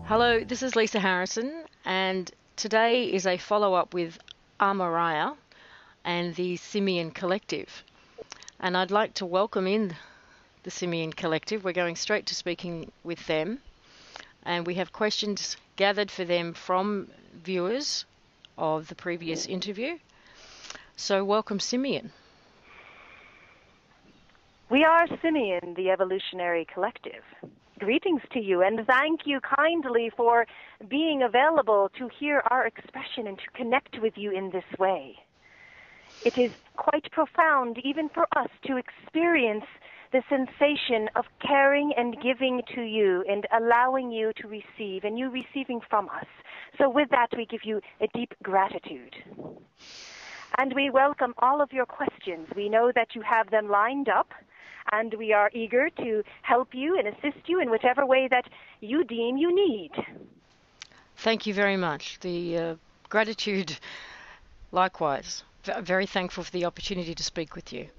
Hello, this is Lisa Harrison, and today is a follow-up with Amariah and the Simion Collective. And I'd like to welcome in the Simion Collective. We're going straight to speaking with them, and we have questions gathered for them from viewers of the previous interview. So welcome, Simion. We are Simion, the Evolutionary Collective. Greetings to you, and thank you kindly for being available to hear our expression and to connect with you in this way. It is quite profound, even for us, to experience the sensation of caring and giving to you and allowing you to receive, and you receiving from us. So with that, we give you a deep gratitude. And we welcome all of your questions. We know that you have them lined up, and we are eager to help you and assist you in whichever way that you deem you need. Thank you very much. The gratitude, likewise. Very thankful for the opportunity to speak with you.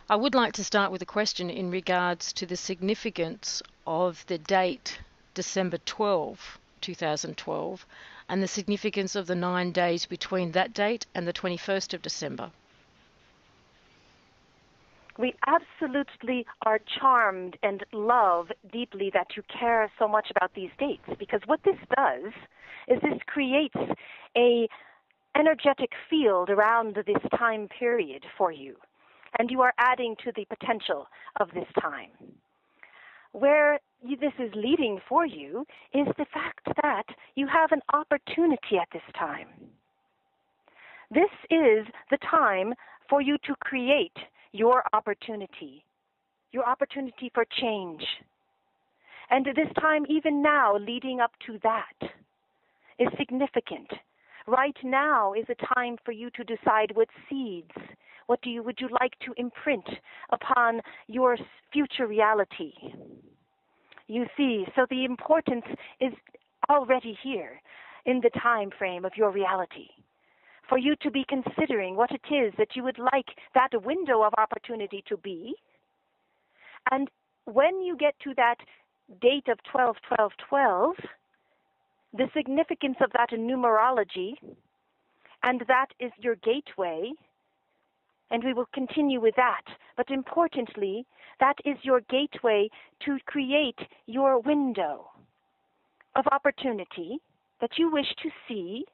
I would like to start with a question in regards to the significance of the date December 12, 2012, and the significance of the 9 days between that date and the 21st of December. We absolutely are charmed and love deeply that you care so much about these dates, because what this does is this creates a energetic field around this time period for you, and you are adding to the potential of this time. Where this is leading for you is the fact that you have an opportunity at this time. This is the time for you to create your opportunity for change. And this time, even now, leading up to that, is significant. Right now is a time for you to decide what seeds, would you like to imprint upon your future reality. You see, so the importance is already here in the time frame of your reality, for you to be considering what it is that you would like that window of opportunity to be. And when you get to that date of 12-12-12, the significance of that in numerology, and that is your gateway, and we will continue with that. But importantly, that is your gateway to create your window of opportunity that you wish to see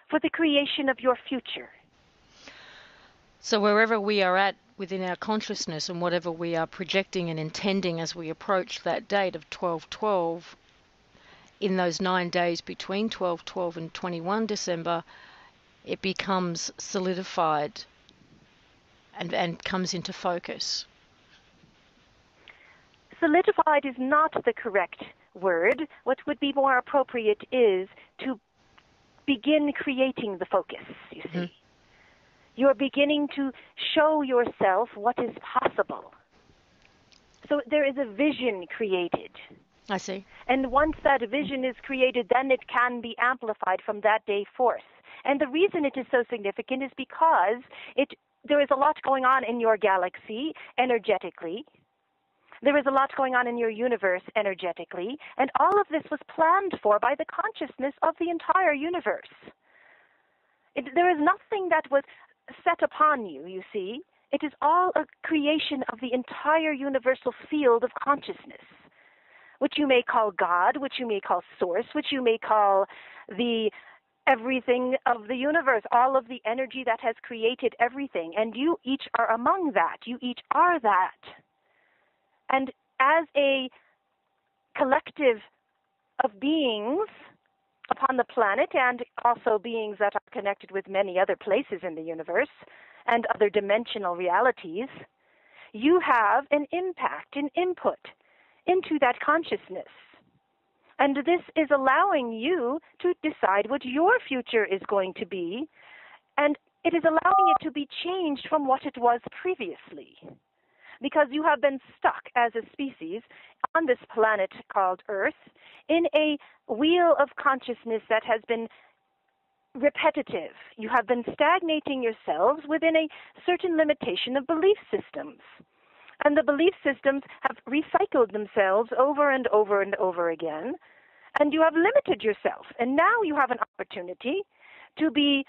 for the creation of your future. So wherever we are at within our consciousness and whatever we are projecting and intending as we approach that date of 12-12, in those 9 days between 12-12 and 21 December, it becomes solidified and comes into focus. Solidified is not the correct word. What would be more appropriate is to begin creating the focus, you see. Mm-hmm. You're beginning to show yourself what is possible. So there is a vision created. I see. And once that vision is created, then it can be amplified from that day forth. And the reason it is so significant is because there is a lot going on in your galaxy energetically. There is a lot going on in your universe energetically, and all of this was planned for by the consciousness of the entire universe. There is nothing that was set upon you, you see. It is all a creation of the entire universal field of consciousness, which you may call God, which you may call Source, which you may call the everything of the universe, all of the energy that has created everything, and you each are among that. You each are that. And as a collective of beings upon the planet, and also beings that are connected with many other places in the universe and other dimensional realities, you have an impact, an input into that consciousness. And this is allowing you to decide what your future is going to be, and it is allowing it to be changed from what it was previously. Because you have been stuck as a species on this planet called Earth in a wheel of consciousness that has been repetitive. You have been stagnating yourselves within a certain limitation of belief systems. And the belief systems have recycled themselves over and over and over again, and you have limited yourself. And now you have an opportunity to be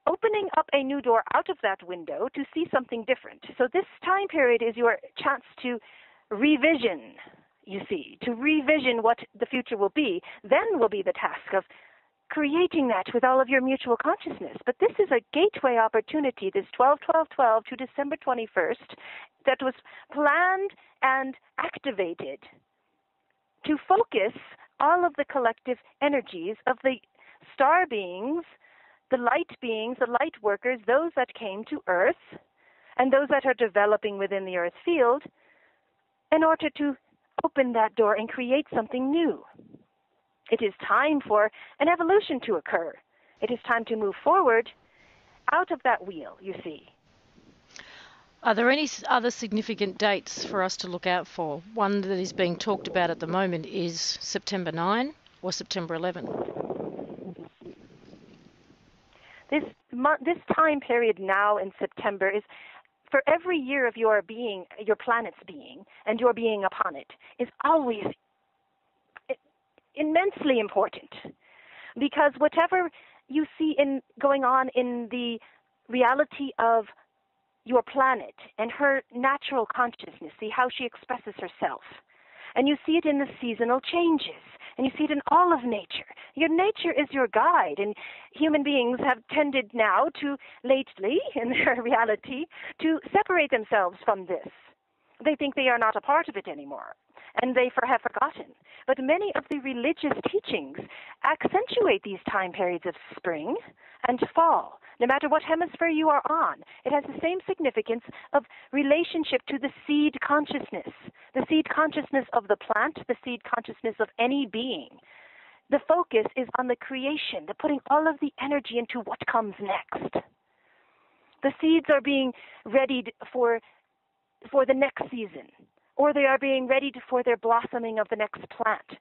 opening up a new door out of that window to see something different. So this time period is your chance to revision, you see, to revision what the future will be. Then will be the task of creating that with all of your mutual consciousness. But this is a gateway opportunity, this 12-12-12 to December 21st, that was planned and activated to focus all of the collective energies of the star beings, the light beings, the light workers, those that came to Earth, and those that are developing within the Earth field, in order to open that door and create something new. It is time for an evolution to occur. It is time to move forward out of that wheel, you see. Are there any other significant dates for us to look out for? One that is being talked about at the moment is September 9 or September 11. This time period now in September is, for every year of your being, your planet's being, and your being upon it, is always immensely important. Because whatever you see going on in the reality of your planet and her natural consciousness, see how she expresses herself. And you see it in the seasonal changes, and you see it in all of nature. Your nature is your guide, and human beings have tended now to, lately, in their reality, to separate themselves from this. They think they are not a part of it anymore, and they have forgotten. But many of the religious teachings accentuate these time periods of spring and fall. No matter what hemisphere you are on, it has the same significance of relationship to the seed consciousness of the plant, the seed consciousness of any being. The focus is on the creation, the putting all of the energy into what comes next. The seeds are being readied for the next season, or they are being readied for their blossoming of the next plant,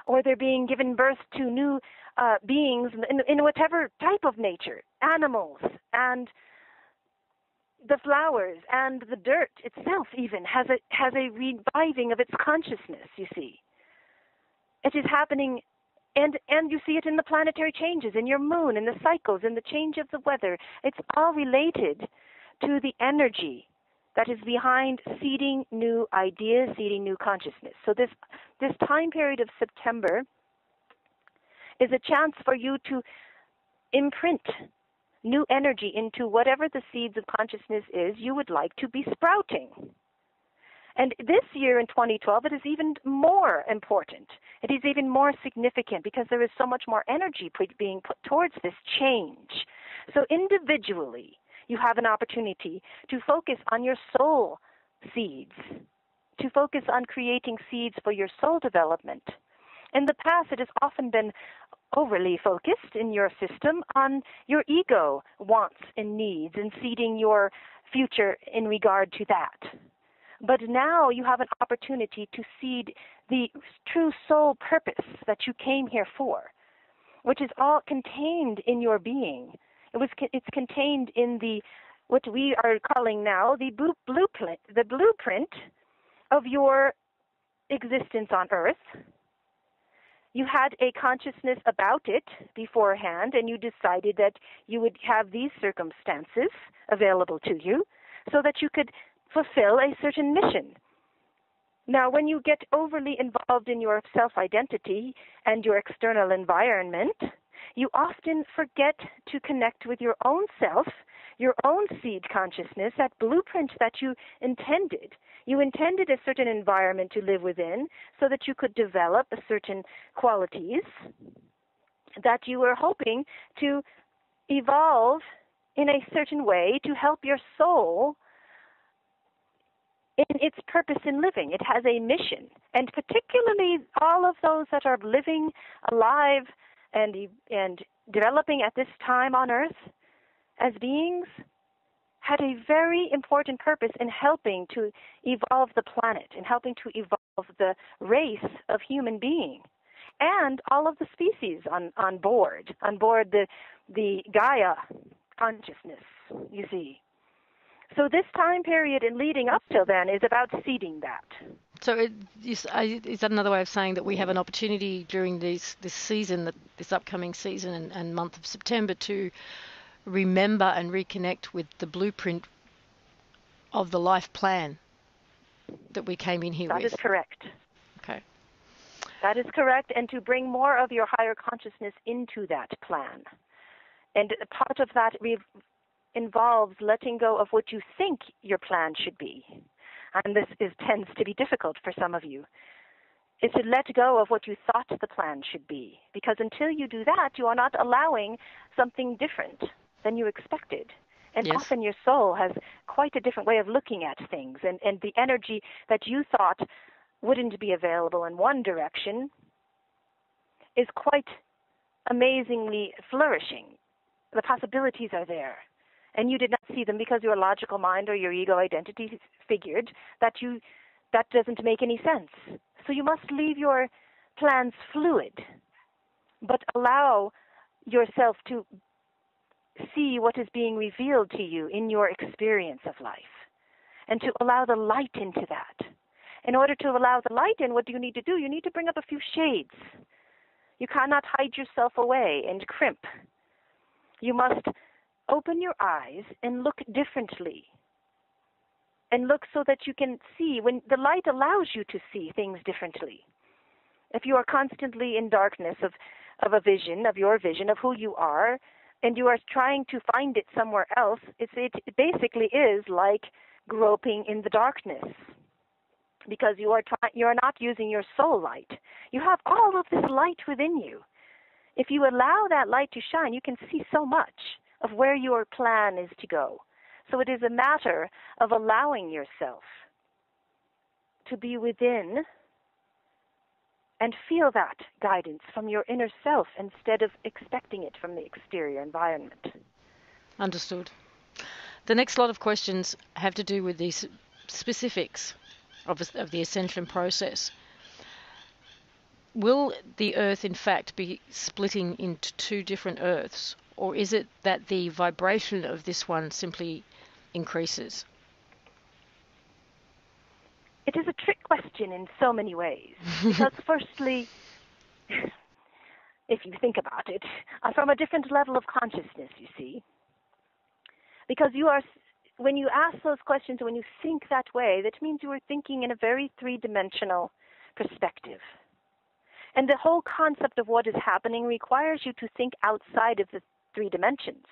or they're being given birth to new beings in whatever type of nature, animals, and the flowers, and the dirt itself even has a reviving of its consciousness, you see. It is happening, and you see it in the planetary changes, in your moon, in the cycles, in the change of the weather. It's all related to the energy that is behind seeding new ideas, seeding new consciousness. So this time period of September is a chance for you to imprint new energy into whatever the seeds of consciousness is you would like to be sprouting. And this year in 2012, it is even more important. It is even more significant because there is so much more energy being put towards this change. So individually, you have an opportunity to focus on your soul seeds, to focus on creating seeds for your soul development. In the past, it has often been overly focused in your system on your ego wants and needs and seeding your future in regard to that. But now you have an opportunity to seed the true soul purpose that you came here for, which is all contained in your being. It's contained in what we are calling now the blueprint of your existence on Earth. You had a consciousness about it beforehand, and you decided that you would have these circumstances available to you so that you could fulfill a certain mission. Now, when you get overly involved in your self-identity and your external environment, you often forget to connect with your own self, your own seed consciousness, that blueprint that you intended. You intended a certain environment to live within so that you could develop certain qualities that you were hoping to evolve in a certain way to help your soul in its purpose in living. It has a mission. And particularly all of those that are living alive and developing at this time on Earth as beings had a very important purpose in helping to evolve the planet, in helping to evolve the race of human being and all of the species on board the Gaia consciousness, you see. So this time period and leading up till then is about seeding that. So is that another way of saying that we have an opportunity during this season, this upcoming season and month of September, to remember and reconnect with the blueprint of the life plan that we came in here with? That is correct. Okay. That is correct, and to bring more of your higher consciousness into that plan. And part of that involves letting go of what you think your plan should be. And this tends to be difficult for some of you, is to let go of what you thought the plan should be. Because until you do that, you are not allowing something different than you expected. And Yes. often your soul has quite a different way of looking at things. And the energy that you thought wouldn't be available in one direction is quite amazingly flourishing. The possibilities are there. And you did not see them because your logical mind or your ego identity figured that doesn't make any sense. So you must leave your plans fluid, but allow yourself to see what is being revealed to you in your experience of life, and to allow the light into that. In order to allow the light in, what do you need to do? You need to bring up a few shades. You cannot hide yourself away and crimp. You must open your eyes and look differently. And look so that you can see. When the light allows you to see things differently. If you are constantly in darkness of a vision, of your vision, of who you are, and you are trying to find it somewhere else, it basically is like groping in the darkness. Because you are not using your soul light. You have all of this light within you. If you allow that light to shine, you can see so much of where your plan is to go. So it is a matter of allowing yourself to be within and feel that guidance from your inner self instead of expecting it from the exterior environment. Understood. The next lot of questions have to do with these specifics of the ascension process. Will the Earth, in fact, be splitting into two different Earths, or is it that the vibration of this one simply increases? It is a trick question in so many ways. Because firstly, if you think about it, from a different level of consciousness, you see. Because when you ask those questions, when you think that way, that means you are thinking in a very three-dimensional perspective. And the whole concept of what is happening requires you to think outside of the three dimensions.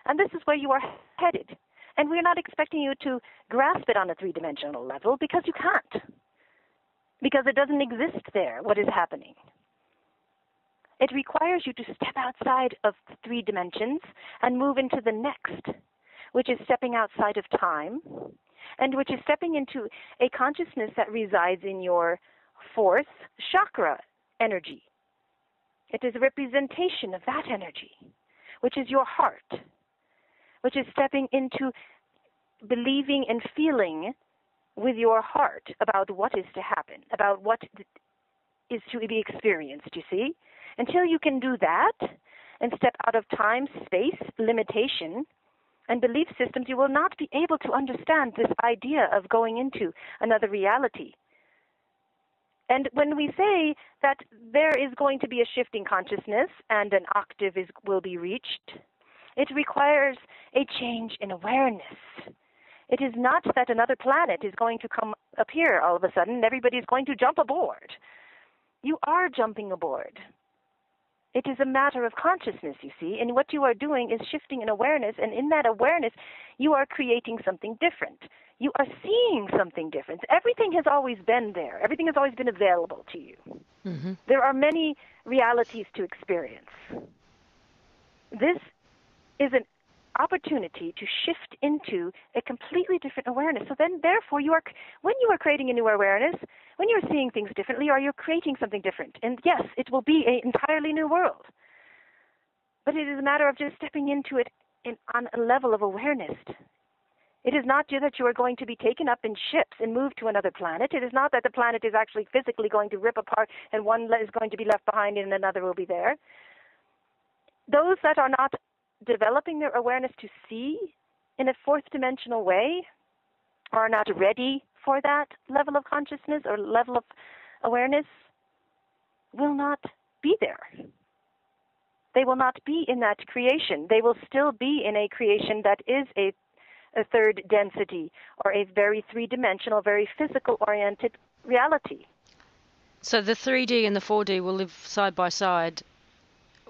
And this is where you are headed. And we're not expecting you to grasp it on a three-dimensional level because you can't. Because it doesn't exist there, what is happening. It requires you to step outside of the three dimensions and move into the next, which is stepping outside of time, and which is stepping into a consciousness that resides in your fourth chakra energy. It is a representation of that energy, which is your heart, which is stepping into believing and feeling with your heart about what is to happen, about what is to be experienced, you see. Until you can do that and step out of time, space, limitation, and belief systems, you will not be able to understand this idea of going into another reality. And when we say that there is going to be a shifting consciousness and an octave will be reached, it requires a change in awareness. It is not that another planet is going to come appear all of a sudden and everybody is going to jump aboard. You are jumping aboard. It is a matter of consciousness, you see, and what you are doing is shifting in awareness, and in that awareness, you are creating something different. You are seeing something different. Everything has always been there. Everything has always been available to you. Mm-hmm. There are many realities to experience. This is an opportunity to shift into a completely different awareness. So then, therefore, when you are creating a new awareness, when you're seeing things differently, or you're creating something different. And yes, it will be an entirely new world. But it is a matter of just stepping into it on a level of awareness. It is not just that you are going to be taken up in ships and moved to another planet. It is not that the planet is actually physically going to rip apart and one is going to be left behind and another will be there. Those that are not developing their awareness to see in a fourth dimensional way, or are not ready for that level of consciousness or level of awareness, will not be there. They will not be in that creation. They will still be in a creation that is a third density or a very three-dimensional, very physical-oriented reality. So the 3D and the 4D will live side by side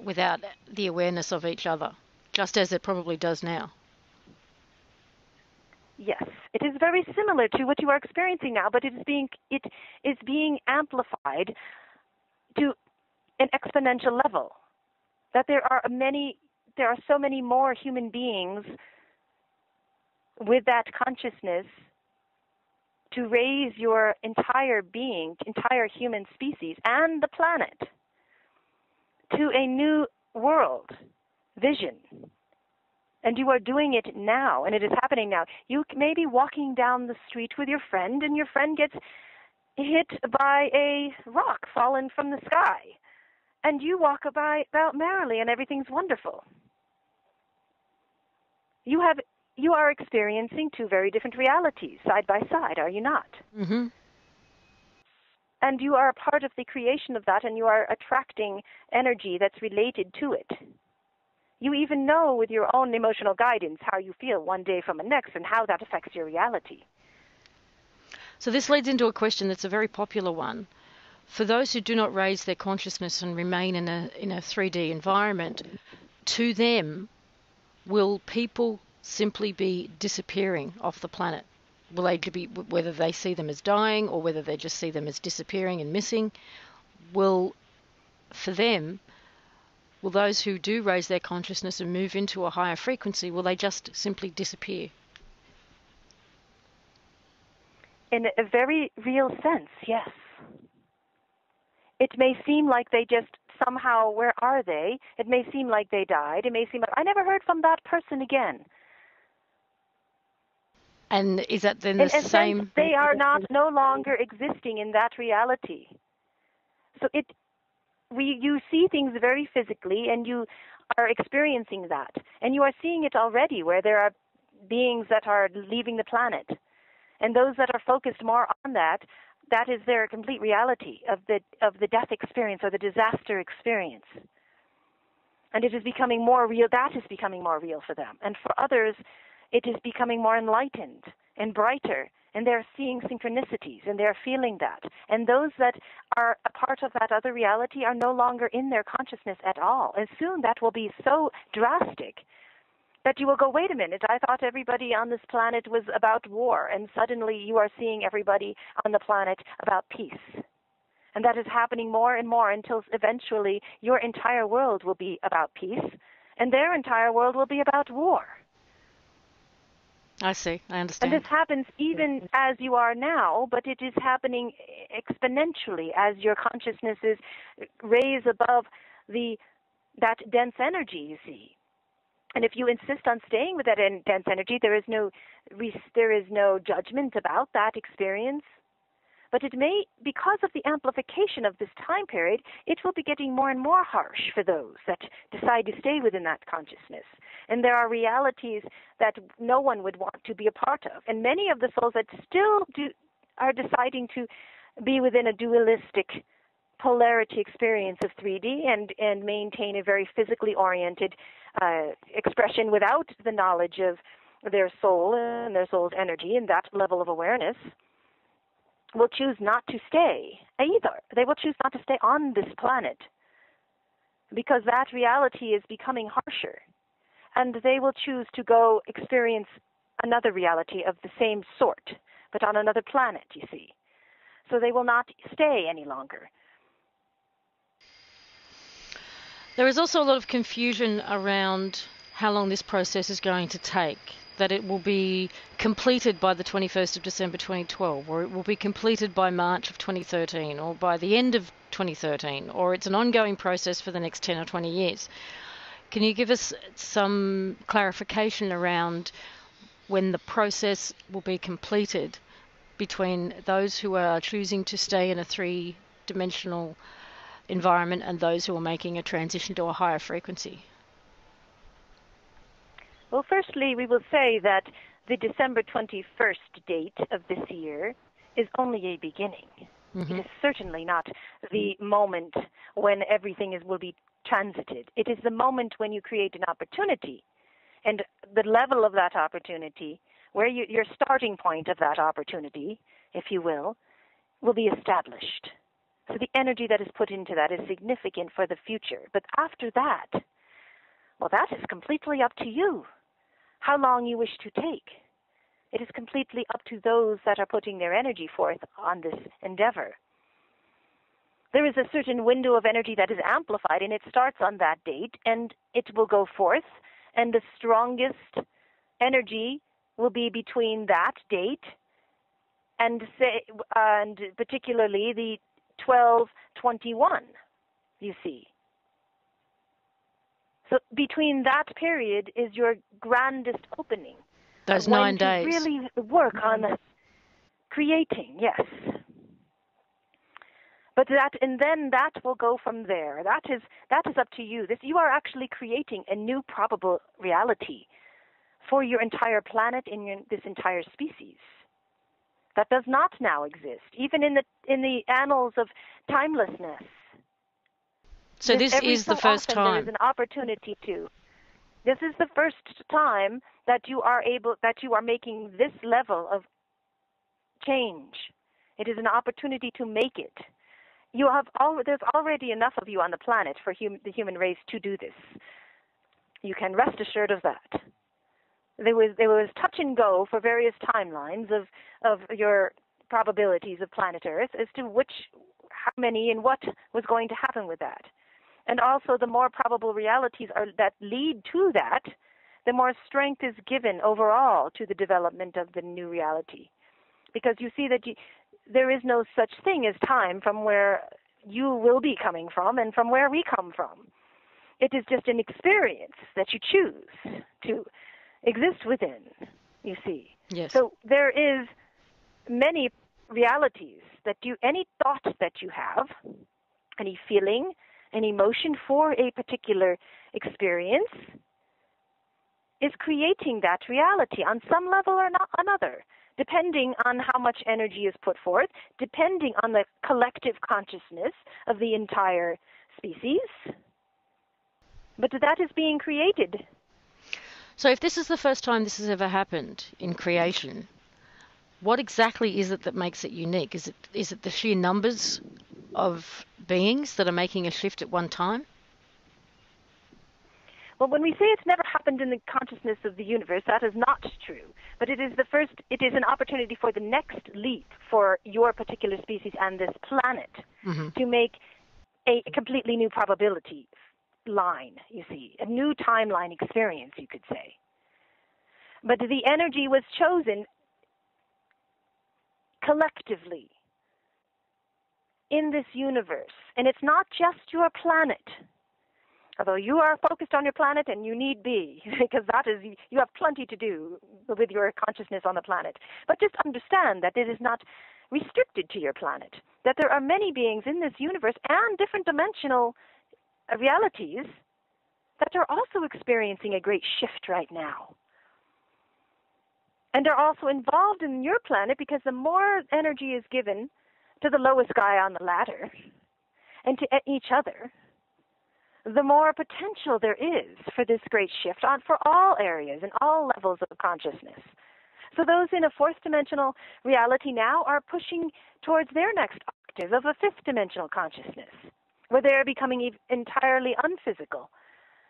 without the awareness of each other, just as it probably does now. Yes, it is very similar to what you are experiencing now, but it is being amplified to an exponential level. That there are so many more human beings with that consciousness to raise your entire being, entire human species, and the planet to a new world vision. And you are doing it now, and it is happening now. You may be walking down the street with your friend, and your friend gets hit by a rock fallen from the sky. And you walk about merrily, and everything's wonderful. You are experiencing two very different realities side by side, are you not? Mm-hmm. And you are a part of the creation of that, and you are attracting energy that's related to it. You even know with your own emotional guidance how you feel one day from the next and how that affects your reality. So this leads into a question that's a very popular one. For those who do not raise their consciousness and remain in a 3D environment, to them, will people simply be disappearing off the planet? Will they be, whether they see them as dying or whether they just see them as disappearing and missing, will those who do raise their consciousness and move into a higher frequency, will they just simply disappear? In a very real sense, yes. It may seem like they just somehow, where are they? It may seem like they died. It may seem like, I never heard from that person again. And is that then the same? Sense, they are no longer existing in that reality. So you see things very physically, and you are experiencing that. And you are seeing it already, where there are beings that are leaving the planet. And those that are focused more on that is their complete reality of the death experience or the disaster experience. And it is becoming more real. That is becoming more real for them. And for others, it is becoming more enlightened and brighter. And they're seeing synchronicities, and they're feeling that. And those that are a part of that other reality are no longer in their consciousness at all. And soon that will be so drastic that you will go, wait a minute, I thought everybody on this planet was about war, and suddenly you are seeing everybody on the planet about peace. And that is happening more and more until eventually your entire world will be about peace, and their entire world will be about war. I see, I understand. And this happens even as you are now, but it is happening exponentially as your consciousnesses raise above that dense energy, you see. And if you insist on staying with that dense energy, there is no judgment about that experience. But it may, because of the amplification of this time period, it will be getting more and more harsh for those that decide to stay within that consciousness. And there are realities that no one would want to be a part of. And many of the souls that still are deciding to be within a dualistic polarity experience of 3D and maintain a very physically oriented expression without the knowledge of their soul and their soul's energy and that level of awareness, will choose not to stay either. They will choose not to stay on this planet because that reality is becoming harsher. And they will choose to go experience another reality of the same sort, but on another planet, you see. So they will not stay any longer. There is also a lot of confusion around how long this process is going to take, that it will be completed by the 21st of December 2012, or it will be completed by March of 2013, or by the end of 2013, or it's an ongoing process for the next 10 or 20 years. Can you give us some clarification around when the process will be completed between those who are choosing to stay in a three-dimensional environment and those who are making a transition to a higher frequency? Well, firstly, we will say that the December 21st date of this year is only a beginning. It is certainly not the moment when everything will be transited. It is the moment when you create an opportunity, and the level of that opportunity, where your starting point of that opportunity, if you will be established. So the energy that is put into that is significant for the future. But after that, well, that is completely up to you, how long you wish to take. It is completely up to those that are putting their energy forth on this endeavor. There is a certain window of energy that is amplified, and it starts on that date, and it will go forth, and the strongest energy will be between that date and particularly the 12/21, you see. So between that period is your grandest opening. Those 9 days. To really work on creating, yes. But then that will go from there. That is up to you. You are actually creating a new probable reality for your entire planet and this entire species that does not now exist, even in the annals of timelessness. So this is the first time. There is an opportunity to. This is the first time that you are making this level of change. It is an opportunity to make it. There's already enough of you on the planet for the human race to do this. You can rest assured of that. There was touch and go for various timelines of your probabilities of planet Earth as to how many and what was going to happen with that. And also the more probable realities that lead to that, the more strength is given overall to the development of the new reality. Because you see that there is no such thing as time from where you will be coming from and from where we come from. It is just an experience that you choose to exist within, you see. Yes. So there is many realities any thought that you have, any feeling, any emotion for a particular experience is creating that reality on some level or not another, depending on how much energy is put forth, depending on the collective consciousness of the entire species. But that is being created. So if this is the first time this has ever happened in creation, what exactly is it that makes it unique? Is it the sheer numbers of beings that are making a shift at one time? Well, when we say it's never happened in the consciousness of the universe, that is not true. But it is an opportunity for the next leap for your particular species and this planet to make a completely new probability line, you see, a new timeline experience, you could say. But the energy was chosen collectively in this universe. And it's not just your planet. Although you are focused on your planet, and you need be, because you have plenty to do with your consciousness on the planet. But just understand that it is not restricted to your planet, that there are many beings in this universe and different dimensional realities that are also experiencing a great shift right now. And are also involved in your planet because the more energy is given to the lowest guy on the ladder and to each other, the more potential there is for this great shift for all areas and all levels of consciousness. So those in a fourth dimensional reality now are pushing towards their next octave of a fifth dimensional consciousness, where they're becoming entirely unphysical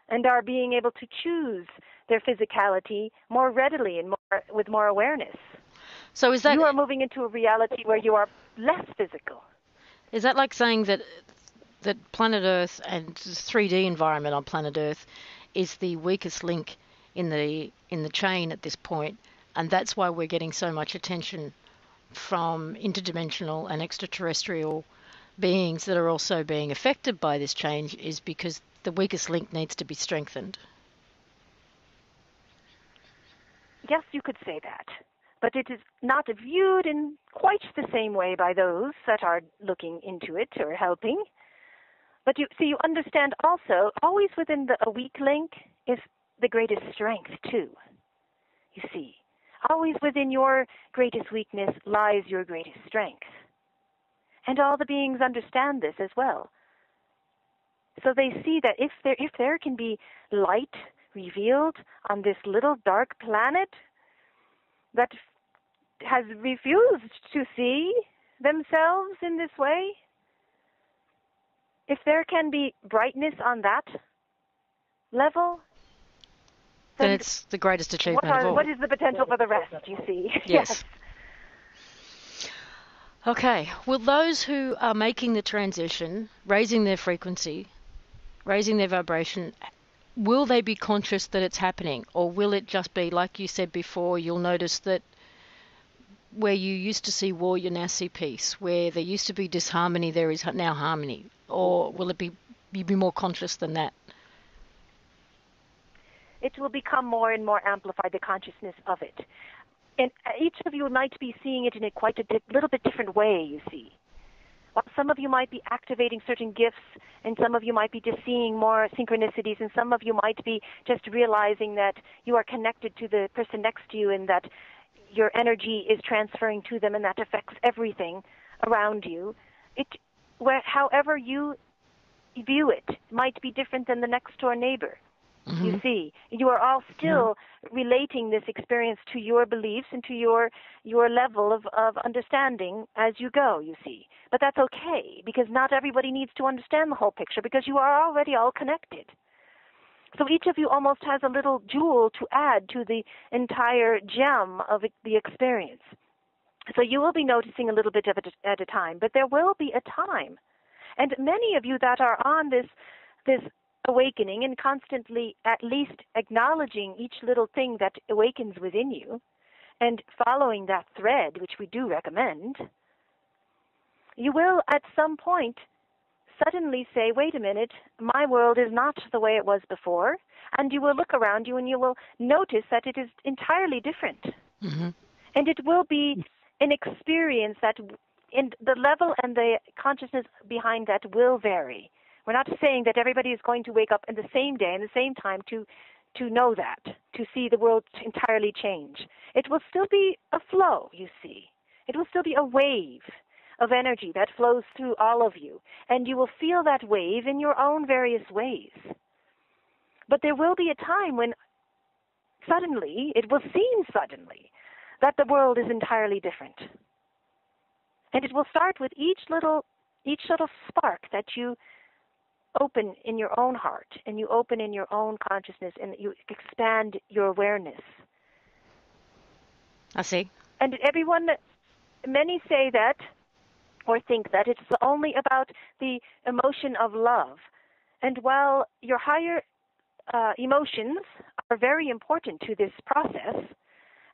and are being able to choose their physicality more readily and with more awareness. So is that you are moving into a reality where you are less physical? Is that like saying that planet Earth and the 3D environment on planet Earth is the weakest link in the chain at this point, and that's why we're getting so much attention from interdimensional and extraterrestrial beings that are also being affected by this change, is because the weakest link needs to be strengthened? Yes, you could say that. But it is not viewed in quite the same way by those that are looking into it or helping. But you understand also, always within a weak link is the greatest strength too, you see. Always within your greatest weakness lies your greatest strength. And all the beings understand this as well. So they see that if there can be light revealed on this little dark planet that has refused to see themselves in this way, if there can be brightness on that level, then it's the greatest achievement of all. What is the potential for the rest, you see? Yes. Okay. Will those who are making the transition, raising their frequency, raising their vibration, will they be conscious that it's happening? Or will it just be, like you said before, you'll notice that where you used to see war, you now see peace. Where there used to be disharmony, there is now harmony. Or will it be you be more conscious than that? It will become more and more amplified, the consciousness of it. And each of you might be seeing it in a quite a little bit different way, you see. While some of you might be activating certain gifts, and some of you might be just seeing more synchronicities, and some of you might be just realizing that you are connected to the person next to you and that your energy is transferring to them and that affects everything around you. However you view it might be different than the next door neighbor. Mm-hmm. You see, you are all still relating this experience to your beliefs and to your level of understanding as you go, you see. But that's okay, because not everybody needs to understand the whole picture, because you are already all connected. So each of you almost has a little jewel to add to the entire gem of the experience. So you will be noticing a little bit of it at a time, but there will be a time. And many of you that are on this awakening and constantly at least acknowledging each little thing that awakens within you and following that thread, which we do recommend, you will at some point suddenly say, wait a minute, my world is not the way it was before, and you will look around you and you will notice that it is entirely different. Mm-hmm. And it will be an experience that in the level and the consciousness behind that will vary. We're not saying that everybody is going to wake up in the same day and the same time to know that, to see the world entirely change. It will still be a flow, you see. It will still be a wave of energy that flows through all of you, and you will feel that wave in your own various ways. But there will be a time when suddenly, it will seem suddenly, that the world is entirely different. And it will start with each little spark that you open in your own heart, and you open in your own consciousness, and you expand your awareness. I see. And many say that, or think that it's only about the emotion of love. And while your higher emotions are very important to this process,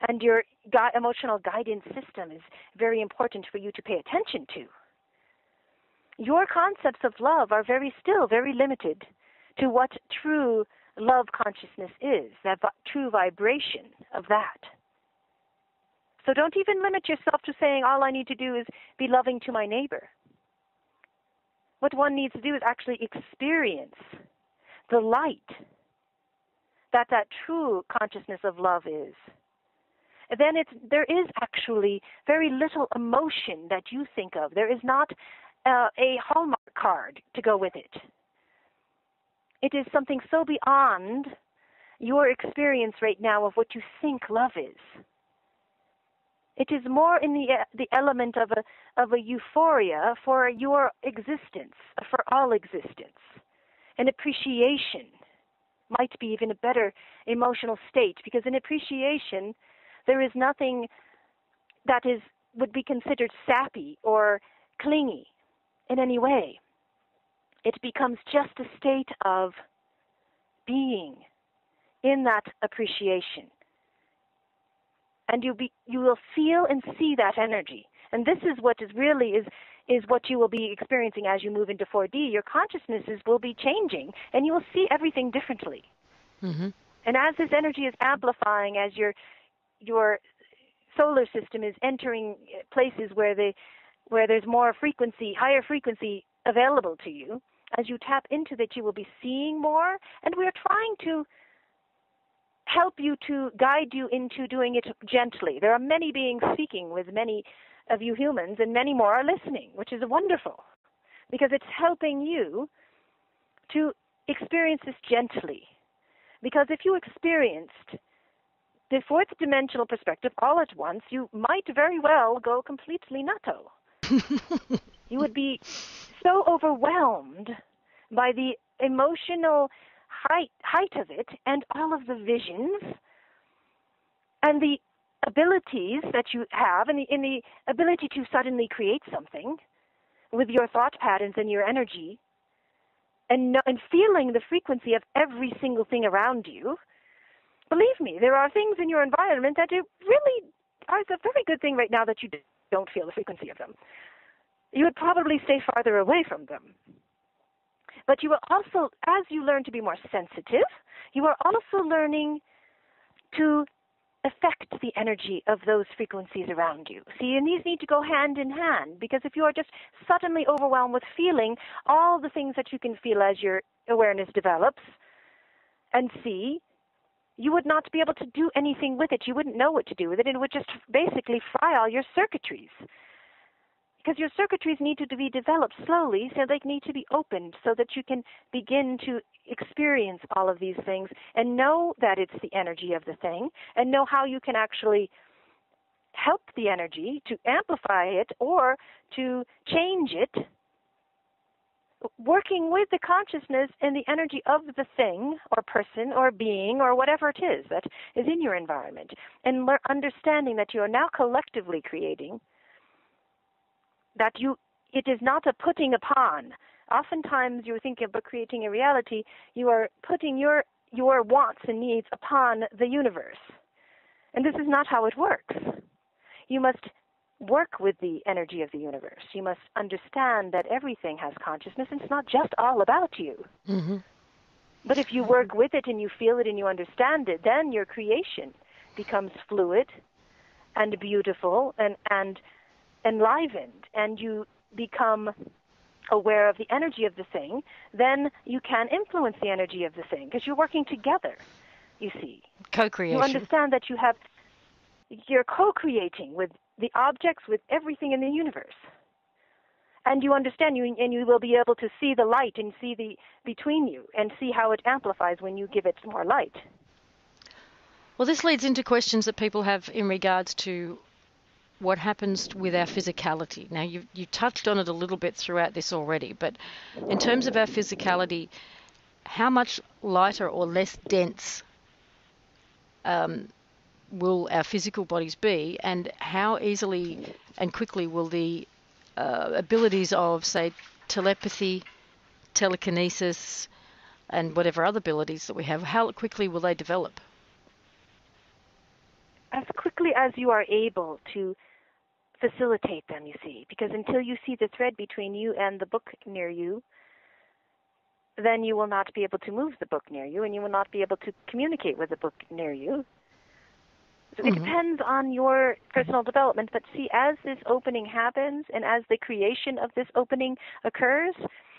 and your emotional guidance system is very important for you to pay attention to, your concepts of love are still very limited to what true love consciousness is, that true vibration of that. So don't even limit yourself to saying, all I need to do is be loving to my neighbor. What one needs to do is actually experience the light that true consciousness of love is. And then there is actually very little emotion that you think of. There is not a Hallmark card to go with it. It is something so beyond your experience right now of what you think love is. It is more in the element of a euphoria for your existence, for all existence. An appreciation might be even a better emotional state, because in appreciation there is nothing that would be considered sappy or clingy in any way. It becomes just a state of being in that appreciation. And you will feel and see that energy. And this is what is what you will be experiencing as you move into 4D. Your consciousnesses will be changing, and you will see everything differently. Mm-hmm. And as this energy is amplifying, as your solar system is entering places where there's more frequency, higher frequency available to you, as you tap into that, you will be seeing more. And we're trying to help you to guide you into doing it gently. There are many beings speaking with many of you humans, and many more are listening, which is wonderful, because it's helping you to experience this gently. Because if you experienced the fourth dimensional perspective all at once, you might very well go completely nutto. You would be so overwhelmed by the emotional height of it, and all of the visions and the abilities that you have, and the ability to suddenly create something with your thought patterns and your energy, and feeling the frequency of every single thing around you. Believe me, there are things in your environment that it really are a very good thing right now that you don't feel the frequency of them. You would probably stay farther away from them. But you will also, as you learn to be more sensitive, you are also learning to affect the energy of those frequencies around you. See, and these need to go hand in hand, because if you are just suddenly overwhelmed with feeling all the things that you can feel as your awareness develops and see, you would not be able to do anything with it. You wouldn't know what to do with it, and it would just basically fry all your circuitries. Because your circuitries need to be developed slowly, so they need to be opened so that you can begin to experience all of these things and know that it's the energy of the thing, and know how you can actually help the energy to amplify it or to change it, working with the consciousness and the energy of the thing or person or being or whatever it is that is in your environment, and understanding that you are now collectively creating, that it is not a putting upon. Oftentimes you're thinking about creating a reality, you are putting your wants and needs upon the universe. And this is not how it works. You must work with the energy of the universe. You must understand that everything has consciousness, and it's not just all about you. Mm-hmm. But if you work with it and you feel it and you understand it, then your creation becomes fluid and beautiful and enlivened, and you become aware of the energy of the thing. Then you can influence the energy of the thing, because you're working together, you see. Co-creation. You understand that you're co-creating with the objects, with everything in the universe. And you understand, and you will be able to see the light and see the between you, and see how it amplifies when you give it more light. Well, this leads into questions that people have in regards to what happens with our physicality. Now, you touched on it a little bit throughout this already, but in terms of our physicality, how much lighter or less dense will our physical bodies be, and how easily and quickly will the abilities of, say, telepathy, telekinesis, and whatever other abilities that we have, how quickly will they develop? As quickly as you are able to facilitate them, you see, because until you see the thread between you and the book near you, then you will not be able to move the book near you, and you will not be able to communicate with the book near you. So it depends on your personal development. But see, as this opening happens and as the creation of this opening occurs,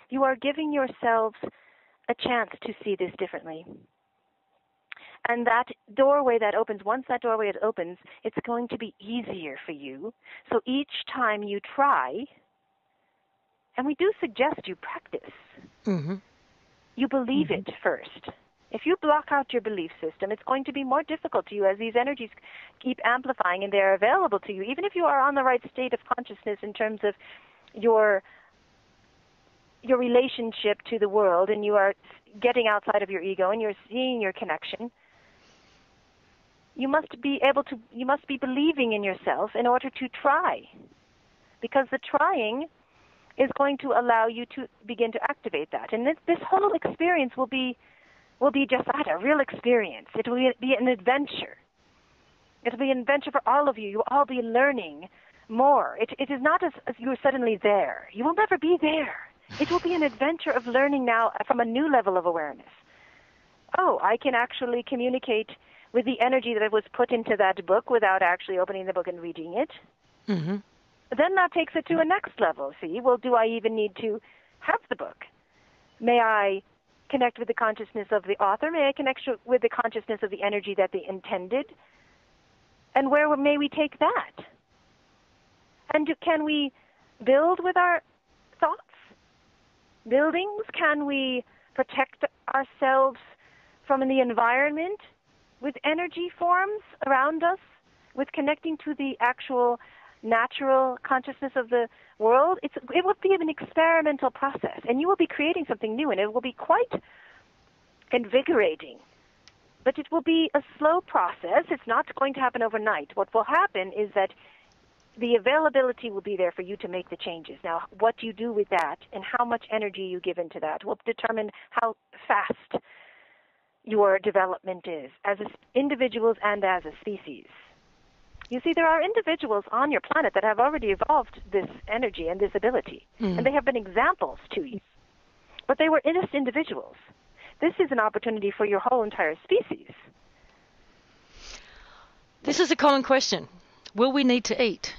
you are giving yourselves a chance to see this differently. And that doorway that opens, once that doorway opens, it's going to be easier for you. So each time you try, and we do suggest you practice, you believe it first. If you block out your belief system, it's going to be more difficult to you as these energies keep amplifying, and they're available to you, even if you are on the right state of consciousness in terms of your relationship to the world, and you are getting outside of your ego and you're seeing your connection. You must be believing in yourself in order to try, because the trying is going to allow you to begin to activate that. And this whole experience will be just that, a real experience. It will be an adventure. It will be an adventure for all of you. You will all be learning more. It is not as you're suddenly there. You will never be there. It will be an adventure of learning now from a new level of awareness. Oh, I can actually communicate with the energy that was put into that book without actually opening the book and reading it. Mm-hmm. Then that takes it to a next level. See, well, do I even need to have the book? May I connect with the consciousness of the author? May I connect with the consciousness of the energy that they intended? And where may we take that? And can we build with our thoughts? Buildings? Can we protect ourselves from the environment with energy forms around us, with connecting to the actual natural consciousness of the world? It will be an experimental process, and you will be creating something new, and it will be quite invigorating. But it will be a slow process. It's not going to happen overnight. What will happen is that the availability will be there for you to make the changes. Now, what you do with that and how much energy you give into that will determine how fast your development is as individuals and as a species. You see, there are individuals on your planet that have already evolved this energy and this ability, and they have been examples to you. But they were innocent individuals. This is an opportunity for your whole entire species. This is a common question. Will we need to eat?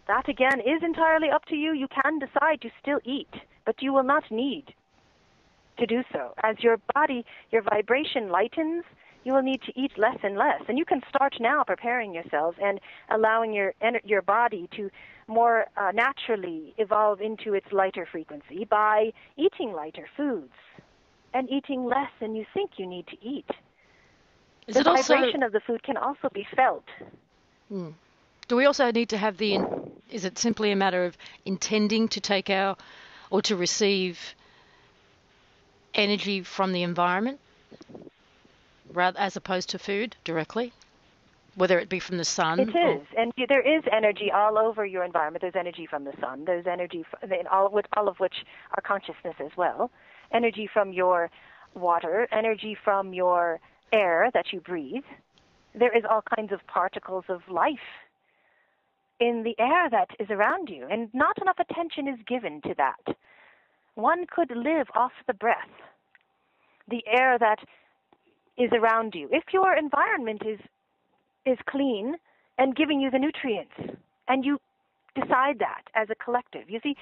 That, again, is entirely up to you. You can decide to still eat, but you will not need to do so. As your body, your vibration lightens, you will need to eat less and less. And you can start now preparing yourselves and allowing your body to more naturally evolve into its lighter frequency by eating lighter foods and eating less than you think you need to eat. The vibration of the food can also be felt. Do we also need to have is it simply a matter of intending to take or to receive energy from the environment, rather as opposed to food directly, whether it be from the sun? It is, and there is energy all over your environment. There's energy from the sun. There's energy all of which are consciousness as well. Energy from your water, energy from your air that you breathe. There is all kinds of particles of life in the air that is around you, and not enough attention is given to that. One could live off the breath, the air that is around you. If your environment is clean and giving you the nutrients, and you decide that as a collective. You see,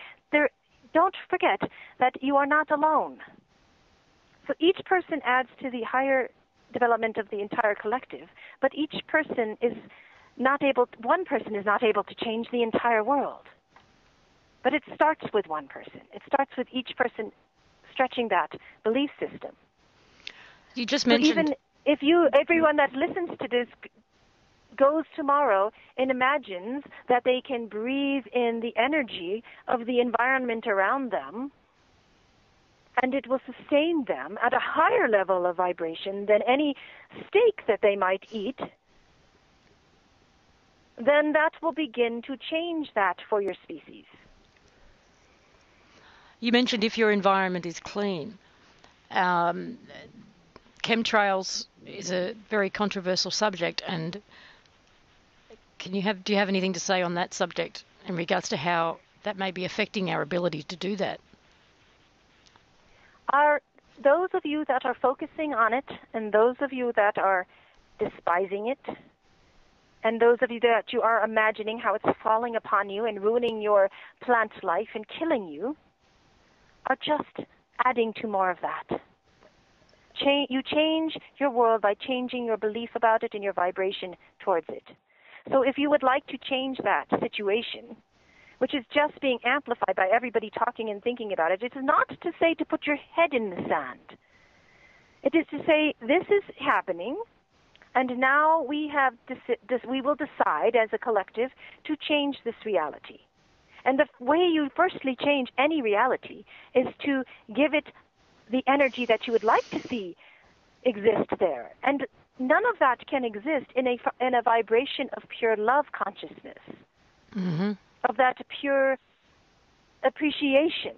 don't forget that you are not alone. So each person adds to the higher development of the entire collective, but one person is not able to change the entire world. But it starts with one person. It starts with each person stretching that belief system. You just mentioned... So even if everyone that listens to this goes tomorrow and imagines that they can breathe in the energy of the environment around them, and it will sustain them at a higher level of vibration than any steak that they might eat, then that will begin to change that for your species. You mentioned if your environment is clean. Chemtrails is a very controversial subject, and do you have anything to say on that subject in regards to how that may be affecting our ability to do that? Those of you that are focusing on it, and those of you that are despising it, and those of you that you are imagining how it's falling upon you and ruining your plant life and killing you, are just adding to more of that. You change your world by changing your belief about it and your vibration towards it. So if you would like to change that situation, which is just being amplified by everybody talking and thinking about it, it is not to say to put your head in the sand. It is to say, this is happening, and now we will decide as a collective to change this reality. And the way you firstly change any reality is to give it the energy that you would like to see exist there. And none of that can exist in a vibration of pure love consciousness, of that pure appreciation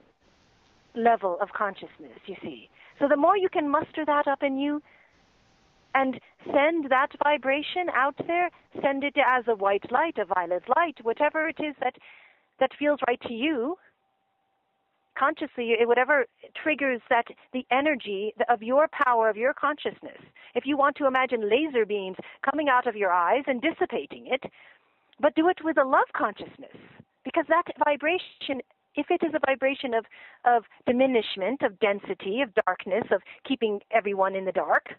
level of consciousness, you see. So the more you can muster that up in you and send that vibration out there, send it as a white light, a violet light, whatever it is that feels right to you, consciously, whatever triggers the energy of your power, of your consciousness. If you want to imagine laser beams coming out of your eyes and dissipating it, but do it with a love consciousness, because that vibration if it is a vibration of diminishment, of density, of darkness, of keeping everyone in the dark,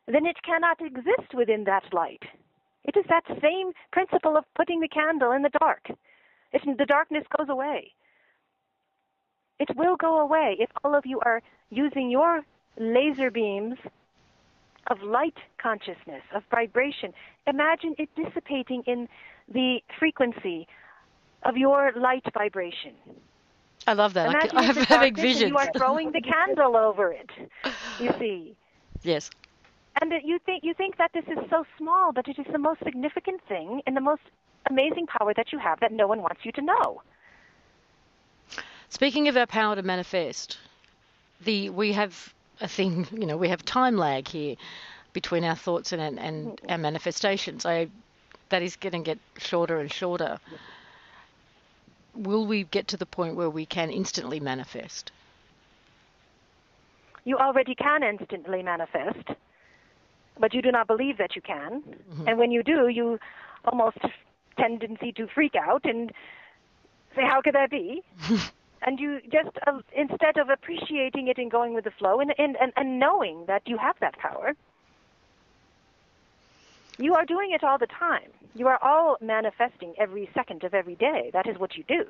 then it cannot exist within that light. It is that same principle of putting the candle in the dark. The darkness goes away. It will go away if all of you are using your laser beams of light consciousness, of vibration. Imagine it dissipating in the frequency of your light vibration. I love that. Imagine I'm having visions. You are throwing the candle over it, you see. Yes. And you think that this is so small, but it is the most significant thing and the most amazing power that you have that no one wants you to know. Speaking of our power to manifest, we have a thing, we have time lag here between our thoughts and our manifestations. That is going to get shorter and shorter. Will we get to the point where we can instantly manifest? You already can instantly manifest, but you do not believe that you can. Mm-hmm. And when you do, you almost tendency to freak out and say, how could that be? And you just, instead of appreciating it and going with the flow and knowing that you have that power, you are doing it all the time. You are all manifesting every second of every day. That is what you do.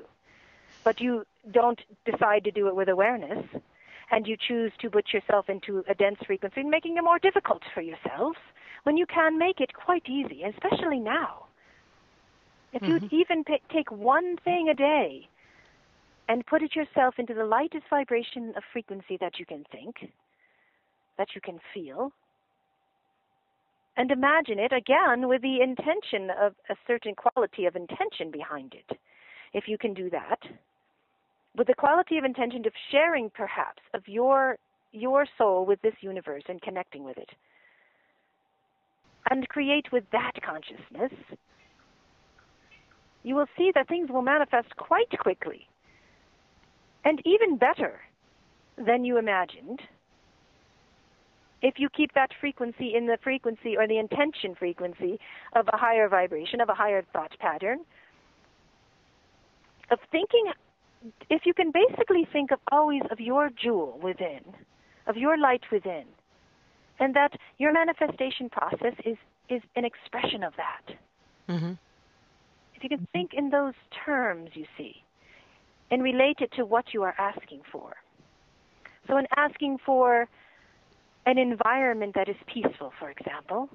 But you don't decide to do it with awareness, and you choose to put yourself into a dense frequency, making it more difficult for yourselves when you can make it quite easy, especially now. If you even take one thing a day and put it yourself into the lightest vibration of frequency that you can think, that you can feel, and imagine it again with the intention of a certain quality of intention behind it. If you can do that, with the quality of intention of sharing perhaps of your soul with this universe and connecting with it, and create with that consciousness, you will see that things will manifest quite quickly and even better than you imagined if you keep that frequency in the frequency or the intention frequency of a higher vibration, of a higher thought pattern, of thinking. If you can basically think of always of your jewel within, of your light within, and that your manifestation process is an expression of that. Mm-hmm. If you can think in those terms, you see, and relate it to what you are asking for. So in asking for an environment that is peaceful, for example,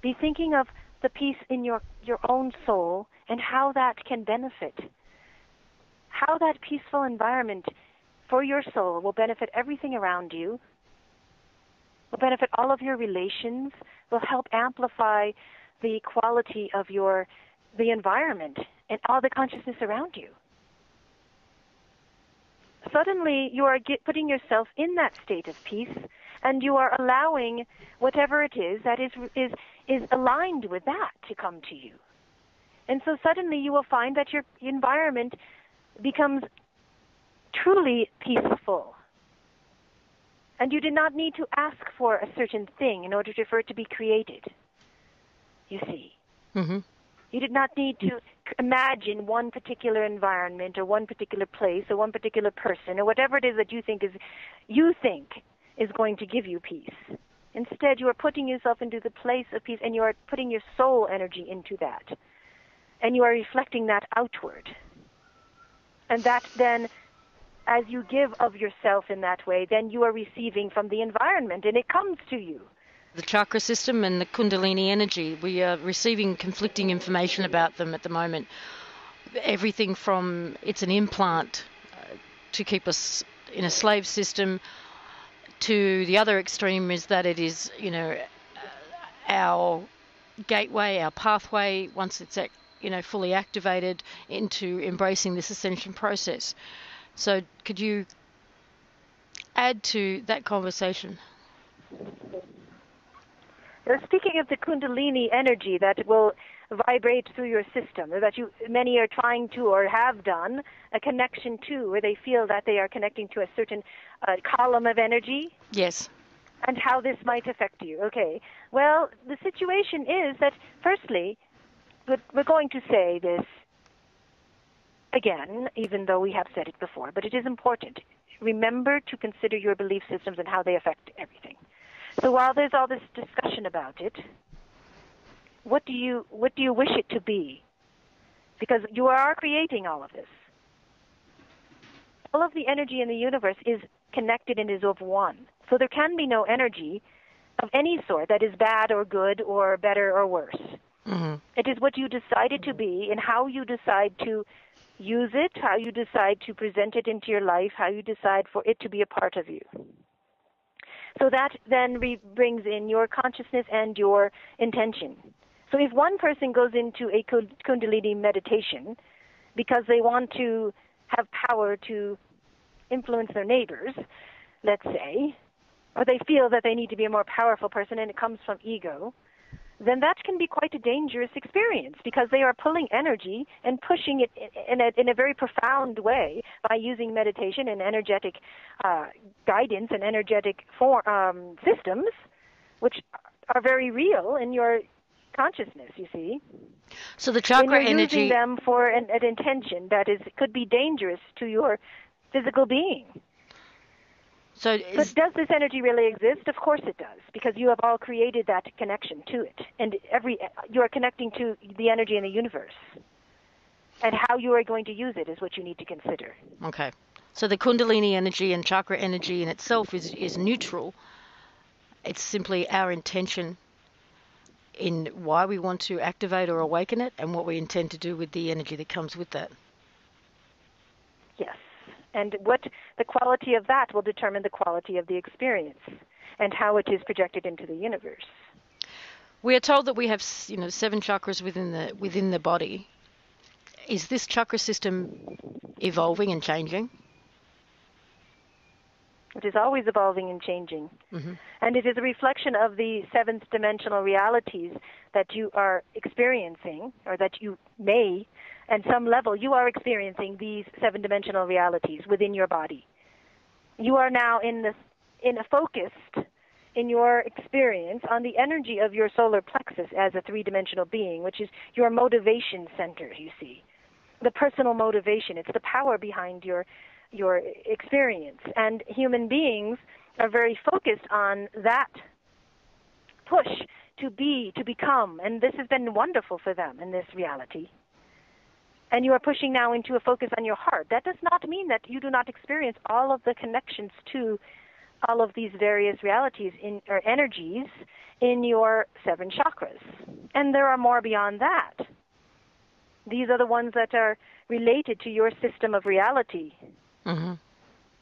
be thinking of the peace in your own soul and how that can benefit, how that peaceful environment for your soul will benefit everything around you, will benefit all of your relations, will help amplify the quality of the environment and all the consciousness around you. Suddenly, you are putting yourself in that state of peace, and you are allowing whatever it is that is aligned with that to come to you. And so suddenly you will find that your environment becomes truly peaceful. And you do not need to ask for a certain thing in order for it to be created, you see. Mm-hmm. You did not need to imagine one particular environment or one particular place or one particular person or whatever it is that you think is going to give you peace. Instead, you are putting yourself into the place of peace, and you are putting your soul energy into that. And you are reflecting that outward. And that then, as you give of yourself in that way, then you are receiving from the environment, and it comes to you. The chakra system and the Kundalini energy, we are receiving conflicting information about them at the moment. Everything from it's an implant to keep us in a slave system, to the other extreme is that it is, our gateway, our pathway, once it's fully activated, into embracing this ascension process. So could you add to that conversation? Speaking of the Kundalini energy that will vibrate through your system, that many are trying to or have done a connection to, where they feel that they are connecting to a certain column of energy. Yes. And how this might affect you. Okay. Well, the situation is that, firstly, we're going to say this. again, even though we have said it before, but it is important. Remember to consider your belief systems and how they affect everything. So while there's all this discussion about it, what do you wish it to be? Because you are creating all of this. All of the energy in the universe is connected and is of one. So there can be no energy of any sort that is bad or good or better or worse. Mm-hmm. It is what you decide it to be and how you decide to use it, how you decide to present it into your life, how you decide for it to be a part of you. So that then brings in your consciousness and your intention. So if one person goes into a Kundalini meditation because they want to have power to influence their neighbors, let's say, or they feel that they need to be a more powerful person and it comes from ego, then that can be quite a dangerous experience because they are pulling energy and pushing it in a very profound way by using meditation and energetic guidance and energetic systems, which are very real in your consciousness, you see. So the chakra when you're energy... using them for an intention that could be dangerous to your physical being. But does this energy really exist? Of course it does, because you have all created that connection to it. And you are connecting to the energy in the universe. And how you are going to use it is what you need to consider. Okay. So the Kundalini energy and chakra energy in itself is neutral. It's simply our intention in why we want to activate or awaken it and what we intend to do with the energy that comes with that. Yes. And what the quality of that will determine the quality of the experience and how it is projected into the universe. We are told that we have, 7 chakras within the body. Is this chakra system evolving and changing? It is always evolving and changing. Mm-hmm. And it is a reflection of the seventh dimensional realities that you are experiencing, or that you may, at some level, you are experiencing these 7-dimensional realities within your body. You are now in a focused in your experience on the energy of your solar plexus as a 3-dimensional being, which is your motivation center, you see. The personal motivation. It's the power behind your experience. And human beings are very focused on that push to become. And this has been wonderful for them in this reality. And you are pushing now into a focus on your heart. That does not mean that you do not experience all of the connections to all of these various realities or energies in your 7 chakras. And there are more beyond that. These are the ones that are related to your system of reality. Mm-hmm.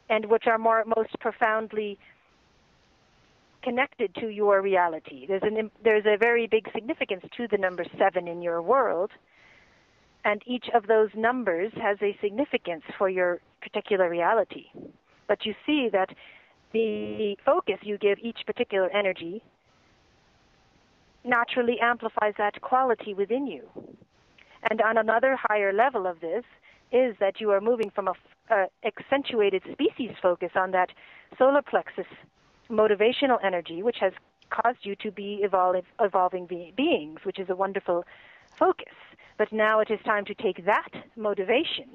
And which are most profoundly connected to your reality. There's a very big significance to the number 7 in your world, and each of those numbers has a significance for your particular reality. But you see that the focus you give each particular energy naturally amplifies that quality within you. And on another higher level of this is that you are moving from a accentuated species focus on that solar plexus motivational energy, which has caused you to be evolving beings, which is a wonderful focus. But now it is time to take that motivation,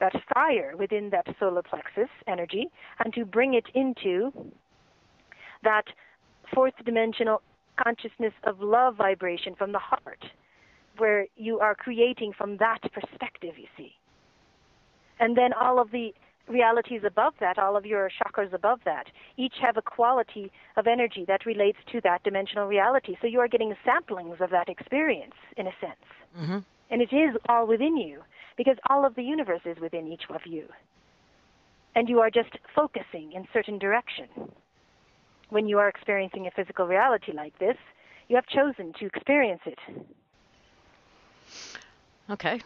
that fire within that solar plexus energy, and to bring it into that 4th dimensional consciousness of love vibration from the heart, where you are creating from that perspective, you see. And then all of the realities above that, all of your chakras above that, each have a quality of energy that relates to that dimensional reality. So you are getting samplings of that experience, in a sense. Mm-hmm. And it is all within you, because all of the universe is within each of you. And you are just focusing in certain direction. When you are experiencing a physical reality like this, you have chosen to experience it. Okay,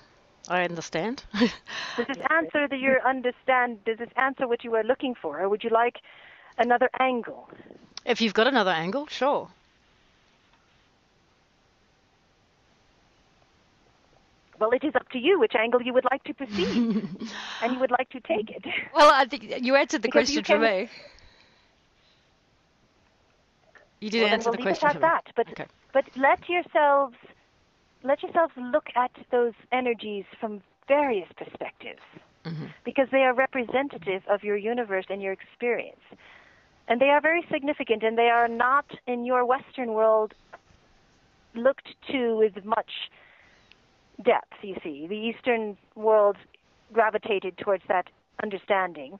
I understand. Does this answer Does this answer what you were looking for, or would you like another angle? If you've got another angle, sure. Well, it is up to you which angle you would like to proceed, and you would like to take it. Well, I think you answered the question for me. You did answer the question for me. But let yourselves look at those energies from various perspectives, because they are representative of your universe and your experience. And they are very significant, and they are not in your Western world looked to with much depth, you see. The Eastern world gravitated towards that understanding,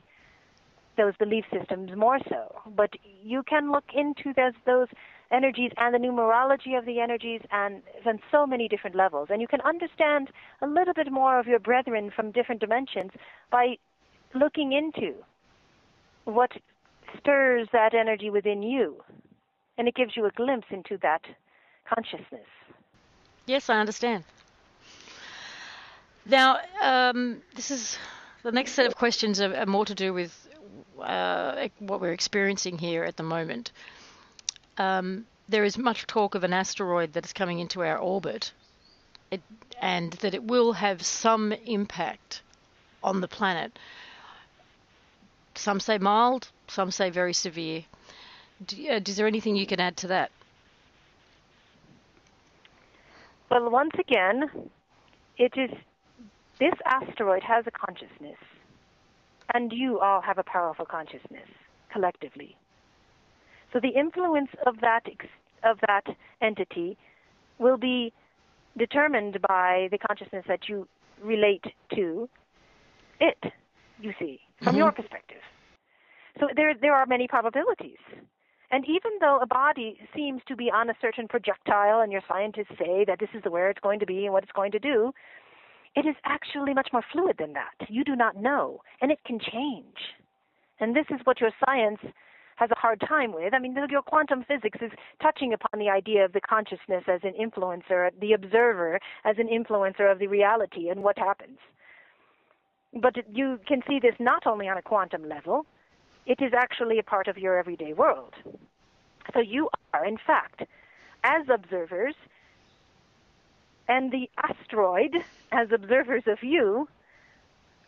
those belief systems more so. But you can look into those energies and the numerology of the energies and on so many different levels. And you can understand a little bit more of your brethren from different dimensions by looking into what stirs that energy within you. And it gives you a glimpse into that consciousness. Yes, I understand. Now, this is the next set of questions are more to do with what we're experiencing here at the moment. There is much talk of an asteroid that is coming into our orbit, and that it will have some impact on the planet. Some say mild, some say very severe. Is there anything you can add to that? Well, once again, this asteroid has a consciousness, and you all have a powerful consciousness collectively. So the influence of that entity will be determined by the consciousness that you relate to it, you see, from your perspective. So there are many probabilities. And even though a body seems to be on a certain projectile, and your scientists say that this is where it's going to be and what it's going to do, it is actually much more fluid than that. You do not know, and it can change. And this is what your science has a hard time with. I mean, your quantum physics is touching upon the idea of the consciousness as an influencer, the observer as an influencer of the reality and what happens. But you can see this not only on a quantum level, it is actually a part of your everyday world. So you are, in fact, as observers, and the asteroid, as observers of you,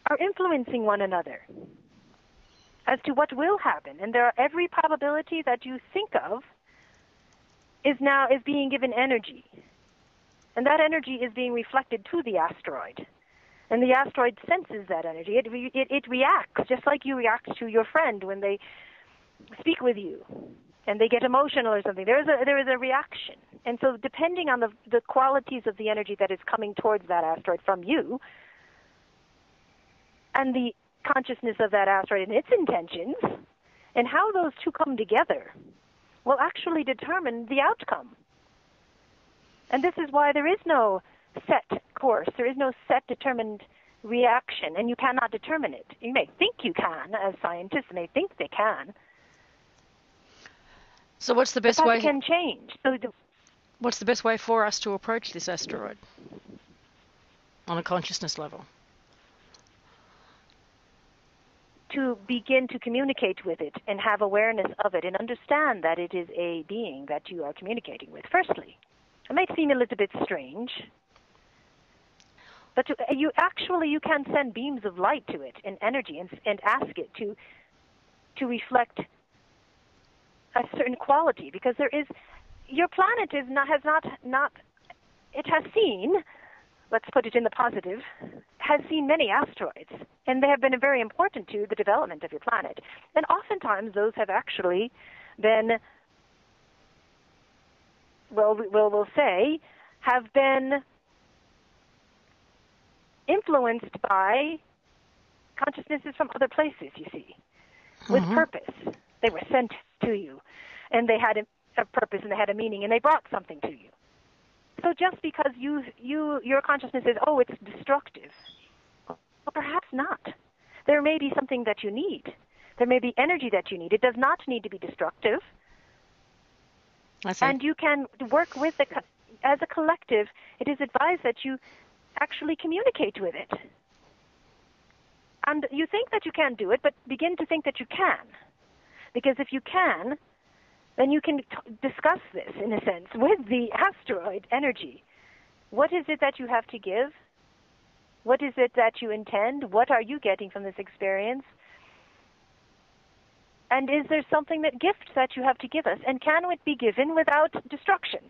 are influencing one another as to what will happen. And there are every probability that you think of is being given energy. And that energy is being reflected to the asteroid. And the asteroid senses that energy. It reacts, just like you react to your friend when they speak with you and they get emotional or something. There is a reaction. And so depending on the qualities of the energy that is coming towards that asteroid from you and the consciousness of that asteroid and its intentions and how those two come together will actually determine the outcome. And this is why there is no set course. There is no set determined reaction, and you cannot determine it. You may think you can, as scientists may think they can. So what's the best way? That can change. What's the best way for us to approach this asteroid on a consciousness level? To begin to communicate with it and have awareness of it and understand that it is a being that you are communicating with. Firstly, it might seem a little bit strange, but you can send beams of light to it and energy and ask it to reflect a certain quality, because your planet has seen, let's put it in the positive, has seen many asteroids, and they have been very important to the development of your planet. And oftentimes those have actually been, we'll say, have been influenced by consciousnesses from other places, you see, with purpose. They were sent to you, and they had a purpose, and they had a meaning, and they brought something to you. So just because your consciousness is, it's destructive, well, perhaps not. There may be something that you need. There may be energy that you need. It does not need to be destructive. I see. And you can work with as a collective. It is advised that you actually communicate with it. And you think that you can't do it, but begin to think that you can. Because if you can, then you can discuss this, in a sense, with the asteroid energy. What is it that you have to give? What is it that you intend? What are you getting from this experience? And is there something gift that you have to give us? And can it be given without destruction?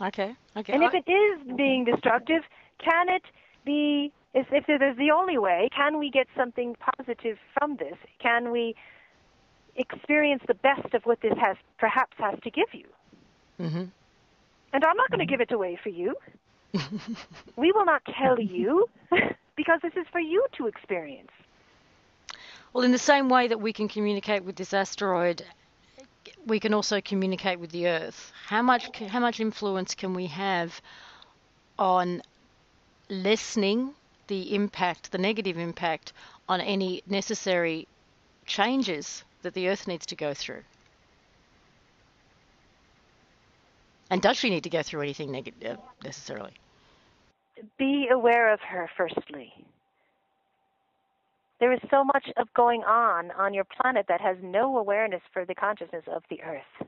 Okay. And if it is being destructive, can it if there's the only way, can we get something positive from this? Can we experience the best of what this perhaps has to give you? Mm-hmm. And I'm not going to give it away for you. We will not tell you because this is for you to experience. Well, in the same way that we can communicate with this asteroid, we can also communicate with the Earth. How much influence can we have on lessening the impact, the negative impact, on any necessary changes that the Earth needs to go through? And does she need to go through anything negative necessarily? Be aware of her, firstly. There is so much of going on your planet that has no awareness for the consciousness of the Earth.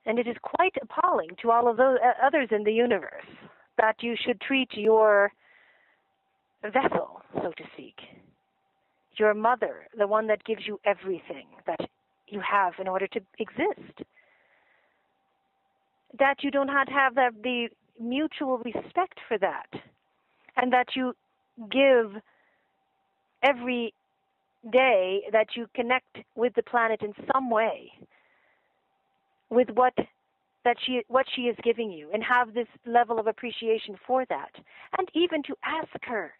And it is quite appalling to all of those others in the universe that you should treat your vessel, so to speak, your mother, the one that gives you everything that you have in order to exist, that you do not have the mutual respect for that, and that you give every day that you connect with the planet in some way with what she is giving you, and have this level of appreciation for that, and even to ask her,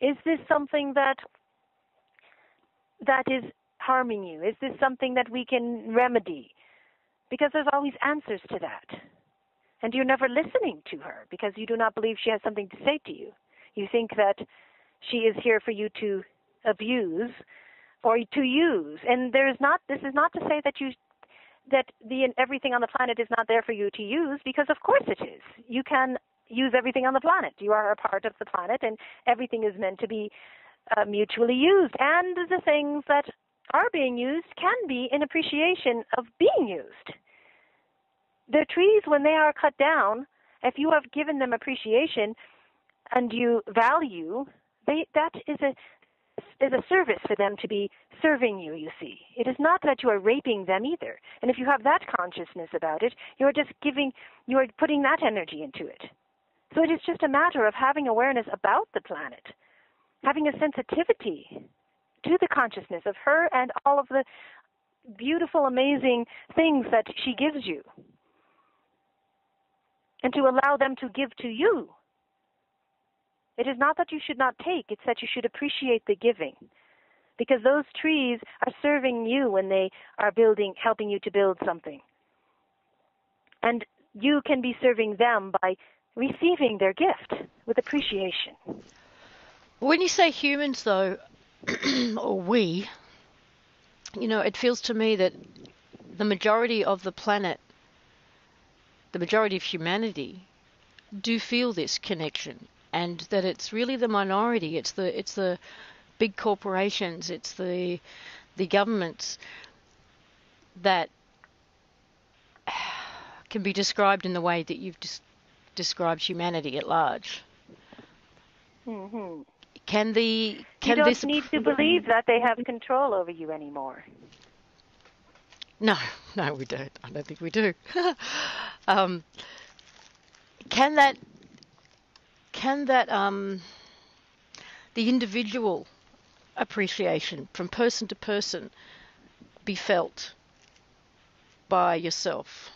is this something that is harming you? Is this something that we can remedy? Because there's always answers to that. And you're never listening to her because you do not believe she has something to say to you. You think that she is here for you to abuse or to use. And this is not to say that everything on the planet is not there for you to use, because of course it is. You can use everything on the planet. You are a part of the planet, and everything is meant to be mutually used. And the things that are being used can be in appreciation of being used. The trees, when they are cut down, if you have given them appreciation and you value, that is a service for them to be serving you, you see. It is not that you are raping them either. And if you have that consciousness about it, you are putting that energy into it. So it is just a matter of having awareness about the planet, having a sensitivity to the consciousness of her and all of the beautiful, amazing things that she gives you, and to allow them to give to you. It is not that you should not take, it's that you should appreciate the giving, because those trees are serving you when they are helping you to build something. And you can be serving them by receiving their gift with appreciation. When you say humans, though, or we, it feels to me that the majority of the planet, the majority of humanity, do feel this connection, and that it's really the minority. It's the big corporations, it's the governments that can be described in the way that you've described humanity at large. Mm-hmm. You don't need to believe that they have control over you anymore. No, we don't. I don't think we do. Can that the individual appreciation from person to person be felt by yourself?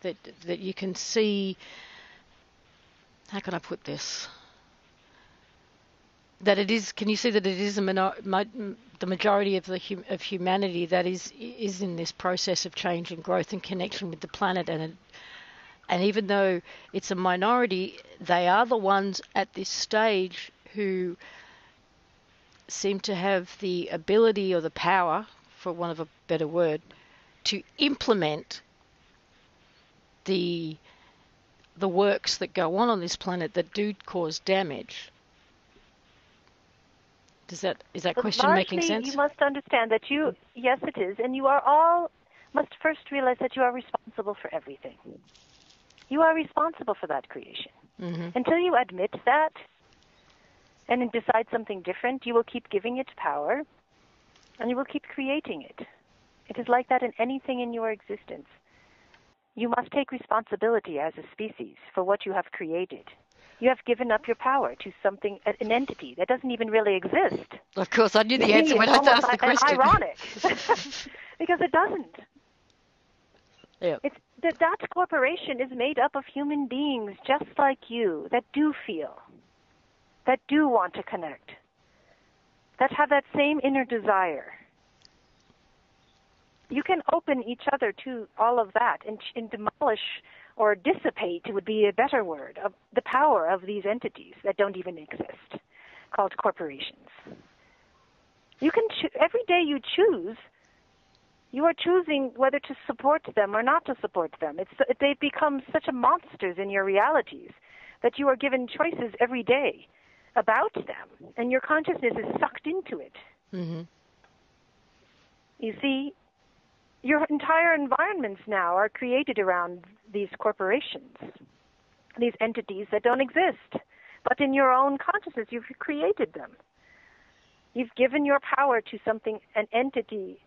That you can see, how can I put this? That it is. Can you see that it is the majority of of humanity that is in this process of change and growth and connection with the planet, and even though it's a minority, they are the ones at this stage who seem to have the ability or the power, for want of a better word, to implement the works that go on this planet that do cause damage. Is that question making sense? You must understand that yes, it is, and you are all must first realize that you are responsible for everything. You are responsible for that creation. Mm-hmm. Until you admit that and decide something different, you will keep giving it power, and you will keep creating it. It is like that in anything in your existence. You must take responsibility as a species for what you have created. You have given up your power to something, an entity that doesn't even really exist. Of course, I knew the answer when I It's almost asked the question. ironic because it doesn't. Yeah. It's that corporation is made up of human beings just like you that do feel, that do want to connect, that have that same inner desire. You can open each other to all of that and demolish or dissipate, would be a better word, of the power of these entities that don't even exist, called corporations. You can every day you choose, you are choosing whether to support them or not to support them. They become such a monsters in your realities that you are given choices every day about them, and your consciousness is sucked into it. Mm-hmm. You see, your entire environments now are created around these corporations, these entities that don't exist. But in your own consciousness, you've created them. You've given your power to something, an entity,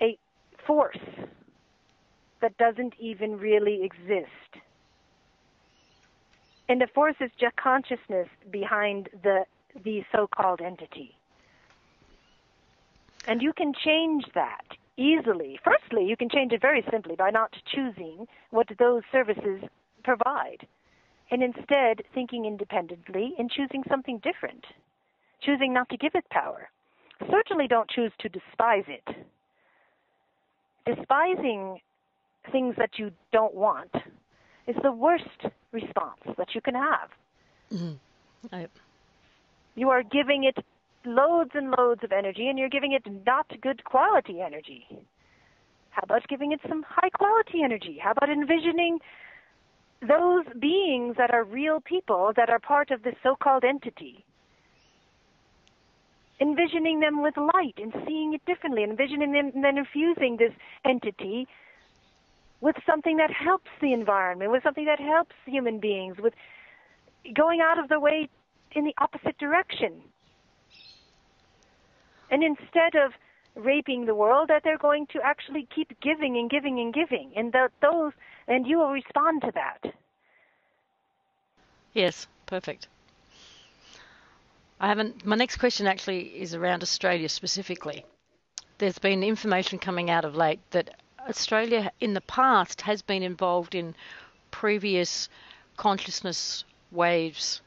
a force that doesn't even really exist. And the force is just consciousness behind the so-called entity. And you can change that easily. Firstly, you can change it very simply by not choosing what those services provide, and instead thinking independently and choosing something different, choosing not to give it power. Certainly don't choose to despise it. Despising things that you don't want is the worst response that you can have. Mm-hmm. You are giving it loads and loads of energy, and you're giving it not good quality energy. How about giving it some high quality energy? How about envisioning those beings that are real people, that are part of this so-called entity? Envisioning them with light and seeing it differently, envisioning them and then infusing this entity with something that helps the environment, with something that helps human beings, with going out of the way in the opposite direction. And instead of raping the world, that they're going to actually keep giving and giving and giving, and and you will respond to that. Yes, perfect. My next question actually is around Australia specifically. There's been information coming out of late that Australia in the past has been involved in previous consciousness waves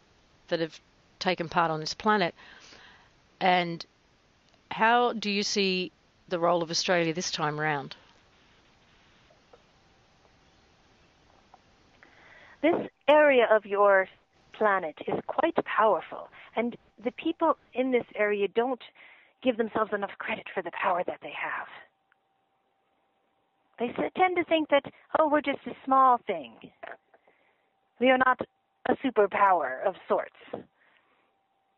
that have taken part on this planet. And how do you see the role of Australia this time around? This area of your planet is quite powerful, and the people in this area don't give themselves enough credit for the power that they have. They tend to think that, oh, we're just a small thing. We are not a superpower of sorts.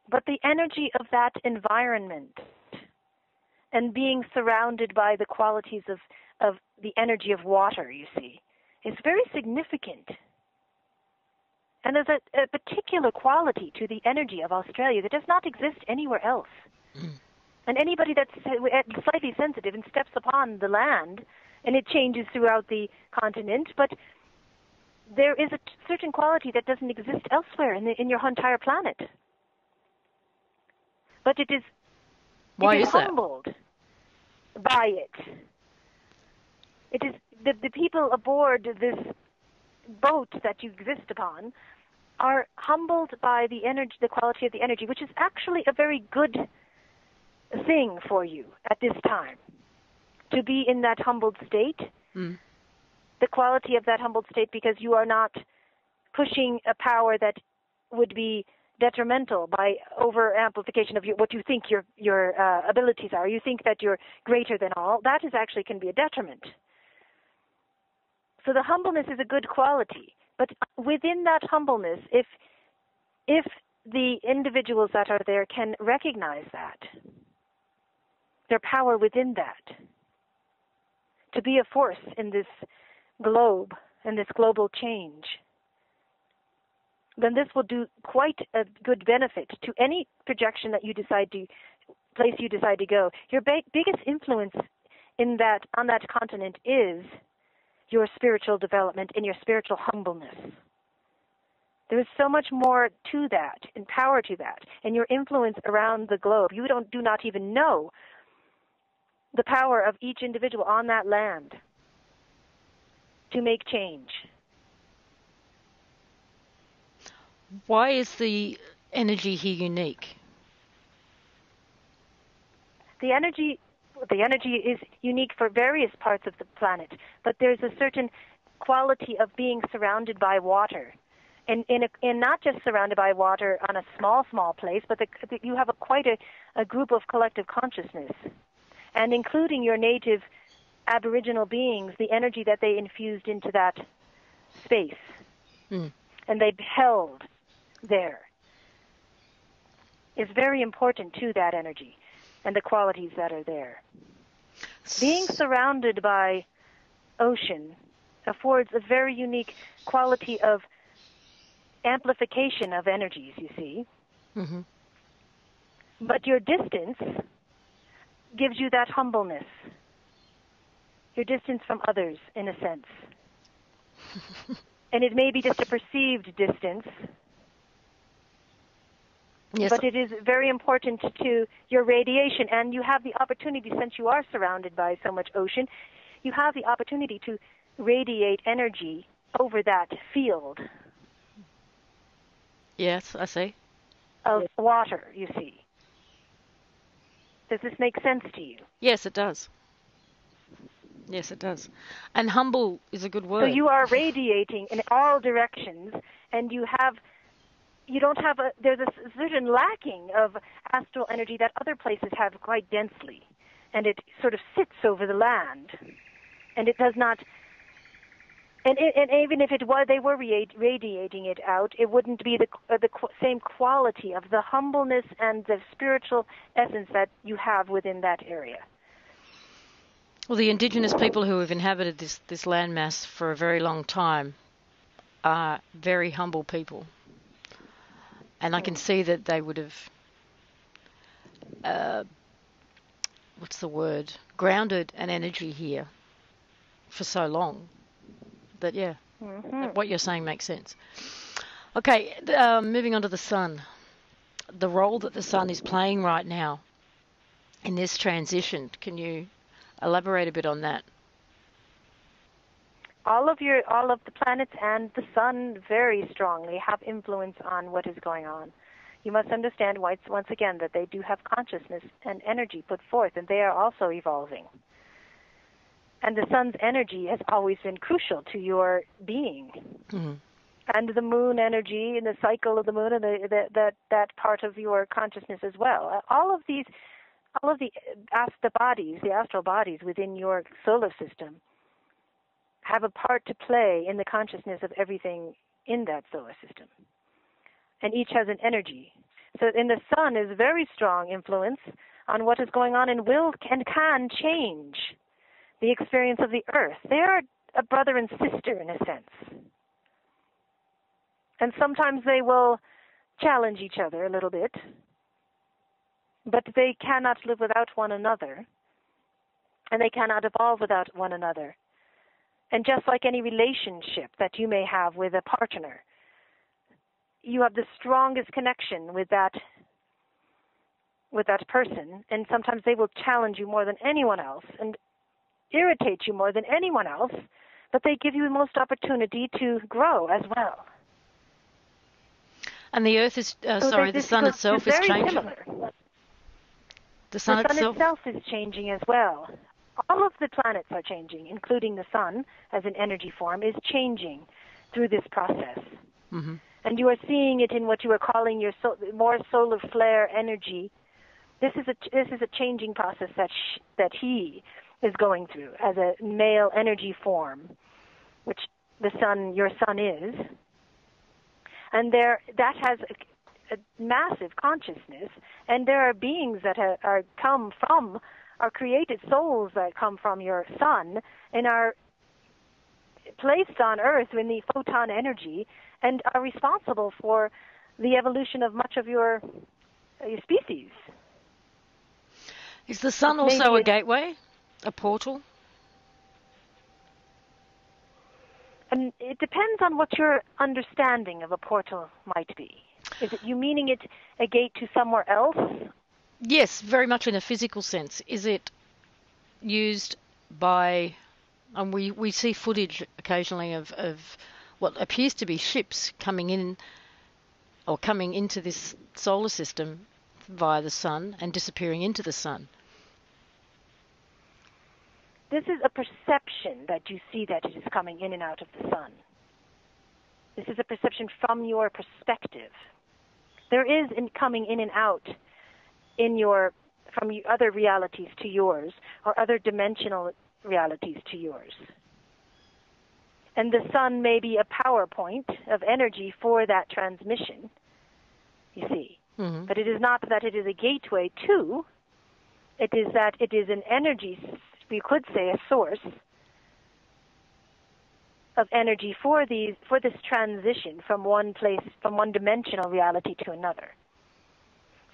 But the energy of that environment and being surrounded by the qualities of the energy of water, you see, is very significant. And there's a particular quality to the energy of Australia that does not exist anywhere else. And anybody that's slightly sensitive and steps upon the land, and it changes throughout the continent, but there is a certain quality that doesn't exist elsewhere in your entire planet. But it is humbled by it. It is the people aboard this boat that you exist upon are humbled by the energy, the quality of the energy, which is actually a very good thing for you at this time, to be in that humbled state. The quality of that humbled state, because you are not pushing a power that would be detrimental by over amplification of what you think your abilities are. You think that you're greater than all. That is actually can be a detriment. So the humbleness is a good quality, but within that humbleness, if the individuals that are there can recognize that, their power within that, to be a force in this globe, in this global change, then this will do quite a good benefit to any projection that you decide to, place you decide to go. Your biggest influence on that continent is your spiritual development and your spiritual humbleness. There is so much more to that and power to that, and your influence around the globe. You do not even know the power of each individual on that land to make change. Why is the energy here unique? The energy is unique for various parts of the planet, but there's a certain quality of being surrounded by water. And not just surrounded by water on a small place, but you have quite a group of collective consciousness. And including your native Aboriginal beings, the energy that they infused into that space. And they held there is very important to that energy and the qualities that are there. Being surrounded by ocean affords a very unique quality of amplification of energies, you see. Mm-hmm. But your distance gives you that humbleness. Your distance from others, in a sense. And it may be just a perceived distance, yes, but it is very important to your radiation, and you have the opportunity, since you are surrounded by so much ocean, you have the opportunity to radiate energy over that field. Yes, I see. Of water, you see. Does this make sense to you? Yes, it does. Yes, it does. And humble is a good word. So you are radiating in all directions, and there's a certain lacking of astral energy that other places have quite densely, and it sort of sits over the land, and it does not. And even if they were radiating it out, it wouldn't be the same quality of the humbleness and the spiritual essence that you have within that area. Well, the indigenous people who have inhabited this landmass for a very long time are very humble people. And I can see that they would have, grounded an energy here for so long. But yeah, what you're saying makes sense. Okay, moving on to the sun. The role that the sun is playing right now in this transition. Can you elaborate a bit on that? All of the planets and the sun very strongly have influence on what is going on. You must understand once again that they do have consciousness and energy put forth, and they are also evolving. And the sun's energy has always been crucial to your being. Mm-hmm. And the moon energy and the cycle of the moon and that part of your consciousness as well. All of the astral bodies within your solar system have a part to play in the consciousness of everything in that solar system. And each has an energy. So in the sun is very strong influence on what is going on and can change the experience of the earth. They are a brother and sister in a sense. And sometimes they will challenge each other a little bit, but they cannot live without one another, and they cannot evolve without one another. And just like any relationship that you may have with a partner, you have the strongest connection with that person, and sometimes they will challenge you more than anyone else and irritate you more than anyone else, but they give you the most opportunity to grow as well. And the earth is, the sun itself is changing. Similar. The sun itself is changing as well. All of the planets are changing, including the sun as an energy form, is changing through this process. Mm-hmm. And you are seeing it in what you are calling your more solar flare energy. This is a changing process that he is going through as a male energy form, which your sun is. And that has a massive consciousness, and there are beings that are created souls that come from your sun and are placed on Earth in the photon energy and are responsible for the evolution of much of your species. Is the sun also a gateway, a portal? And it depends on what your understanding of a portal might be. Is it you meaning it a gate to somewhere else? Yes, very much in a physical sense. Is it used by, and we see footage occasionally of what appears to be ships coming in or coming into this solar system via the sun and disappearing into the sun. This is a perception that you see that it is coming in and out of the sun. This is a perception from your perspective. There is coming in and out from other realities to yours, or other dimensional realities to yours. And the sun may be a power point of energy for that transmission, you see. Mm-hmm. But it is not that it is a gateway to, it is that it is an energy, we could say a source of energy for this transition from one dimensional reality to another.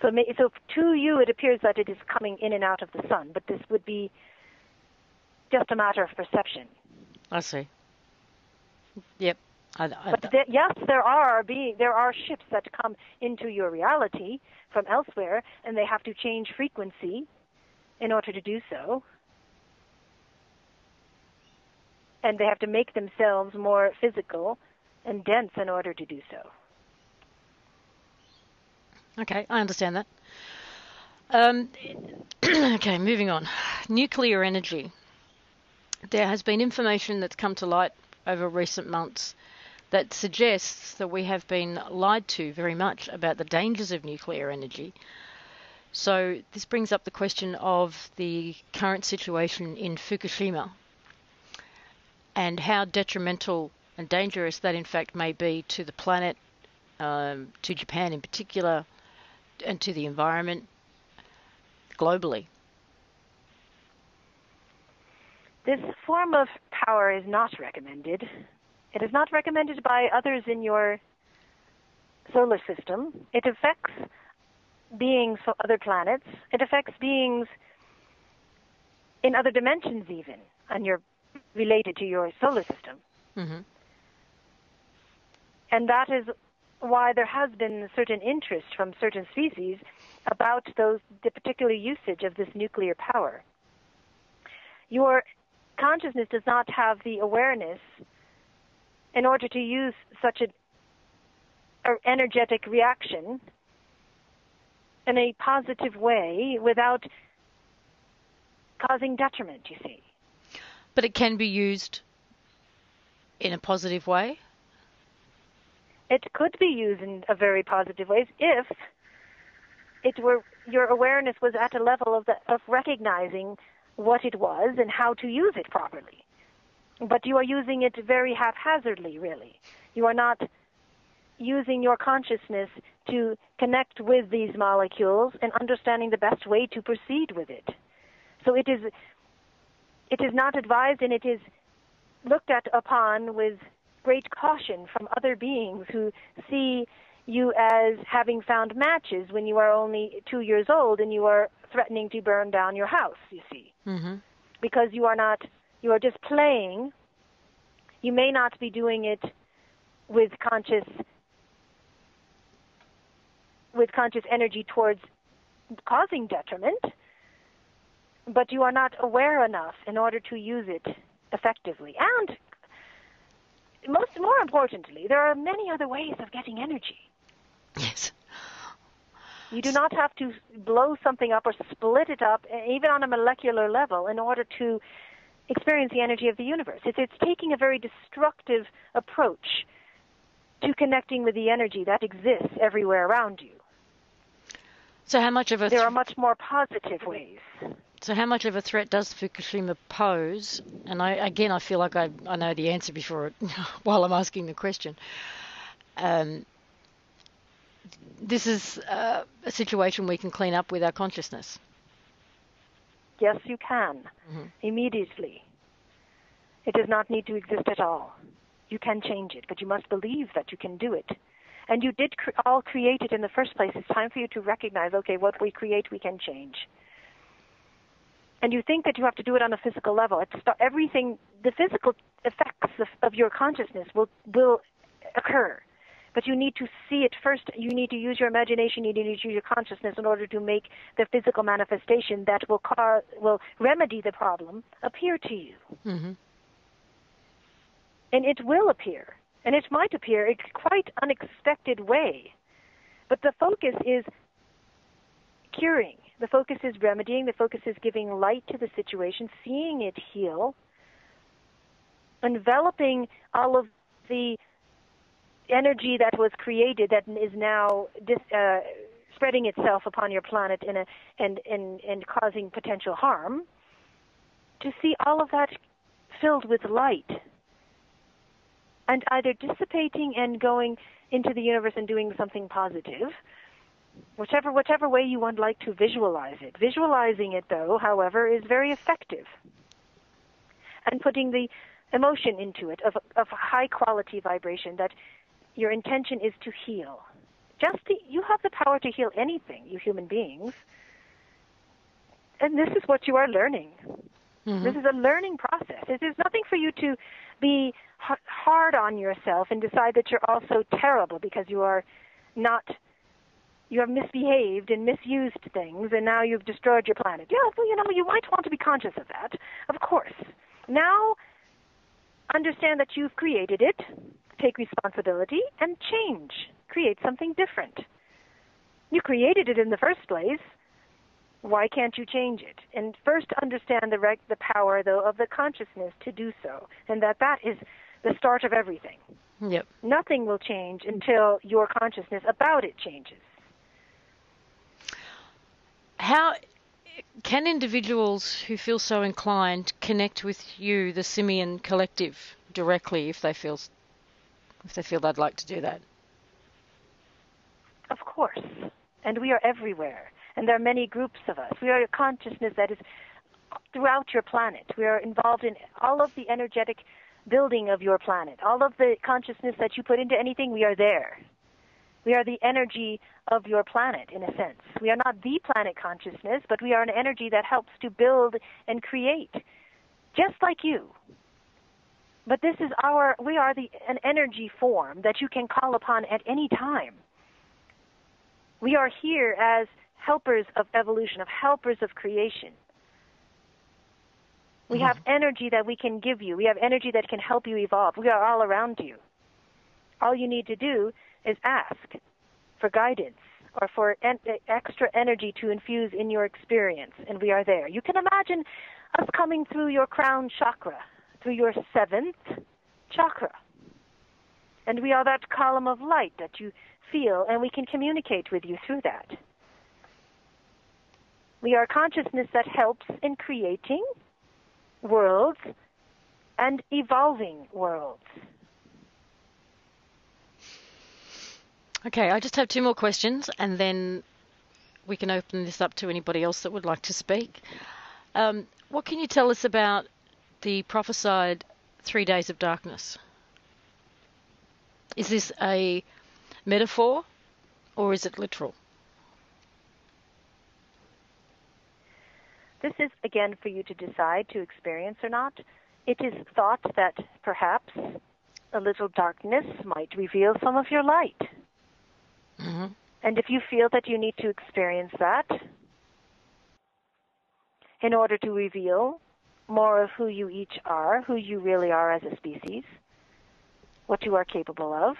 So to you it appears that it is coming in and out of the sun, but this would be just a matter of perception. I see. Yep. Yes, there are ships that come into your reality from elsewhere, and they have to change frequency in order to do so. And they have to make themselves more physical and dense in order to do so. Okay, I understand that. Okay, moving on. Nuclear energy. There has been information that's come to light over recent months that suggests that we have been lied to very much about the dangers of nuclear energy. So this brings up the question of the current situation in Fukushima and how detrimental and dangerous that in fact may be to the planet, to Japan in particular, and to the environment globally. This form of power is not recommended. It is not recommended by others in your solar system. It affects beings from other planets. It affects beings in other dimensions even, and you're related to your solar system. Mm-hmm. And that is why there has been certain interest from certain species about the particular usage of this nuclear power. Your consciousness does not have the awareness in order to use such an energetic reaction in a positive way without causing detriment, you see. But it can be used in a positive way? It could be used in a very positive way if it were your awareness was at a level of recognizing what it was and how to use it properly. But you are using it very haphazardly, really. You are not using your consciousness to connect with these molecules and understanding the best way to proceed with it. So it is not advised, and it is looked upon with great caution from other beings who see you as having found matches when you are only 2 years old and you are threatening to burn down your house, you see. Mm-hmm. Because you are just playing. You may not be doing it with conscious energy towards causing detriment, but you are not aware enough in order to use it effectively. And more importantly, there are many other ways of getting energy. Yes. You do not have to blow something up or split it up, even on a molecular level, in order to experience the energy of the universe. It's taking a very destructive approach to connecting with the energy that exists everywhere around you. So how much of there are much more positive ways. So how much of a threat does Fukushima pose? And I feel like I know the answer before while I'm asking the question. This is a situation we can clean up with our consciousness. Yes, you can. Mm-hmm. Immediately. It does not need to exist at all. You can change it, but you must believe that you can do it. And you did all create it in the first place. It's time for you to recognize, okay, what we create, we can change. And you think that you have to do it on a physical level. The physical effects of your consciousness will occur. But you need to see it first. You need to use your imagination. You need to use your consciousness in order to make the physical manifestation that will remedy the problem appear to you. Mm-hmm. And it will appear. And it might appear in quite unexpected way. But the focus is curing. The focus is remedying. The focus is giving light to the situation, seeing it heal, enveloping all of the energy that was created that is now spreading itself upon your planet and causing potential harm, to see all of that filled with light and either dissipating and going into the universe and doing something positive, whichever way you would like to visualize it. Visualizing it, though, however, is very effective. And putting the emotion into it of high quality vibration, that your intention is to heal. You have the power to heal anything, you human beings. And this is what you are learning. Mm-hmm. This is a learning process. There's nothing for you to be hard on yourself and decide that you're also terrible because you have misbehaved and misused things, and now you've destroyed your planet. Yeah, well, you might want to be conscious of that, of course. Now, understand that you've created it, take responsibility, and change. Create something different. You created it in the first place. Why can't you change it? And first understand the power, though, of the consciousness to do so, and that is the start of everything. Yep. Nothing will change until your consciousness about it changes. How can individuals who feel so inclined connect with you, the Simion Collective, directly if they feel they'd like to do that? Of course. And we are everywhere. And there are many groups of us. We are a consciousness that is throughout your planet. We are involved in all of the energetic building of your planet. All of the consciousness that you put into anything, we are there. We are the energy of your planet, in a sense. We are not the planet consciousness, but we are an energy that helps to build and create, just like you. But we are an energy form that you can call upon at any time. We are here as helpers of evolution, of helpers of creation. We have energy that we can give you. We have energy that can help you evolve. We are all around you. All you need to do is ask for guidance or for extra energy to infuse in your experience, and we are there. You can imagine us coming through your crown chakra, through your 7th chakra. And we are that column of light that you feel, and we can communicate with you through that. We are consciousness that helps in creating worlds and evolving worlds. Okay, I just have 2 more questions, and then we can open this up to anybody else that would like to speak. What can you tell us about the prophesied 3 days of darkness? Is this a metaphor or is it literal? This is, again, for you to decide to experience or not. It is thought that perhaps a little darkness might reveal some of your light. Mm-hmm. And if you feel that you need to experience that in order to reveal more of who you each are, who you really are as a species, what you are capable of,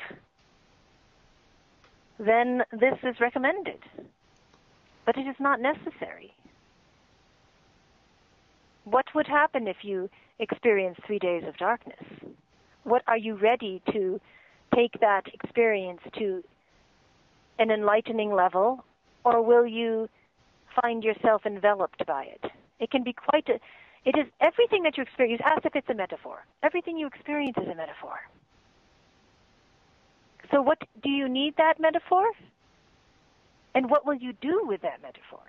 then this is recommended. But it is not necessary. What would happen if you experience 3 days of darkness? What are you ready to take that experience to an enlightening level, or will you find yourself enveloped by it? It can be it is everything that you experience. Ask if it's a metaphor. Everything you experience is a metaphor. So what do you need that metaphor? And what will you do with that metaphor?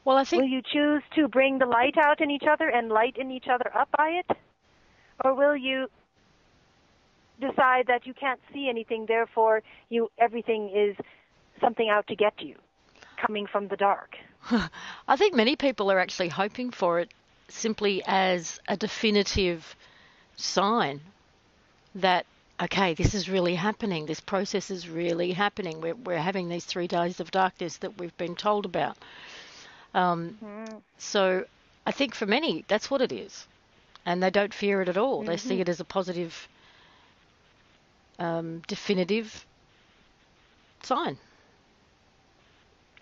Well, I think... Will you choose to bring the light out in each other and lighten each other up by it? Or will you decide that you can't see anything, therefore everything is something out to get you, coming from the dark? I think many people are actually hoping for it simply as a definitive sign that, okay, this is really happening. This process is really happening. We're having these 3 days of darkness that we've been told about. So I think for many, that's what it is. And they don't fear it at all. They see it as a positive, definitive sign.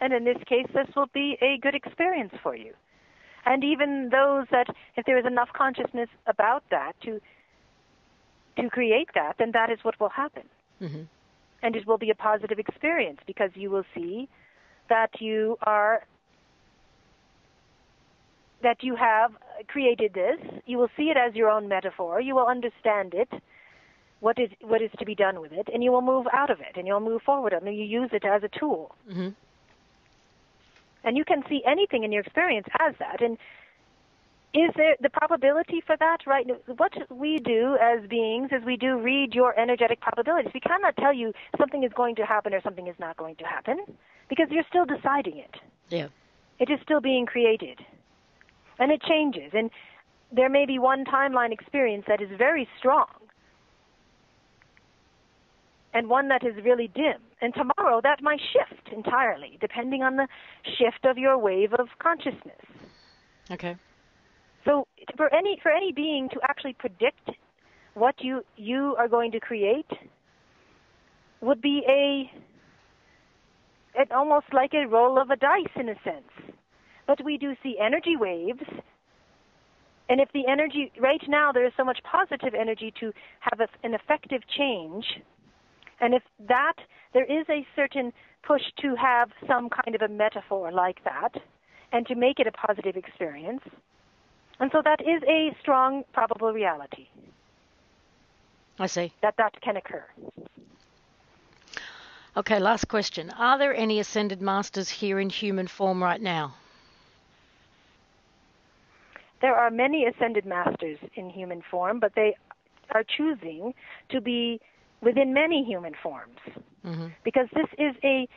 And in this case, this will be a good experience for you. And even those that, if there is enough consciousness about that to create that, then that is what will happen. Mm-hmm. And it will be a positive experience because you will see that you have created this. You will see it as your own metaphor. You will understand it, what is to be done with it, and you will move out of it, and you'll move forward, and you use it as a tool. Mm-hmm. And you can see anything in your experience as that. And is there the probability for that? Right? What we do as beings is we do read your energetic probabilities. We cannot tell you something is going to happen or something is not going to happen because you're still deciding it. Yeah. It is still being created. And it changes. And there may be one timeline experience that is very strong and one that is really dim. And tomorrow that might shift entirely, depending on the shift of your wave of consciousness. Okay. So for any being to actually predict what you are going to create would be almost like a roll of a dice in a sense. But we do see energy waves, and if the energy, right now there is so much positive energy to have an effective change, and if that, there is a certain push to have some kind of a metaphor like that, and to make it a positive experience. And so that is a strong probable reality. I see. That can occur. Okay, last question. Are there any ascended masters here in human form right now? There are many ascended masters in human form, but they are choosing to be within many human forms. Mm-hmm. Because this is a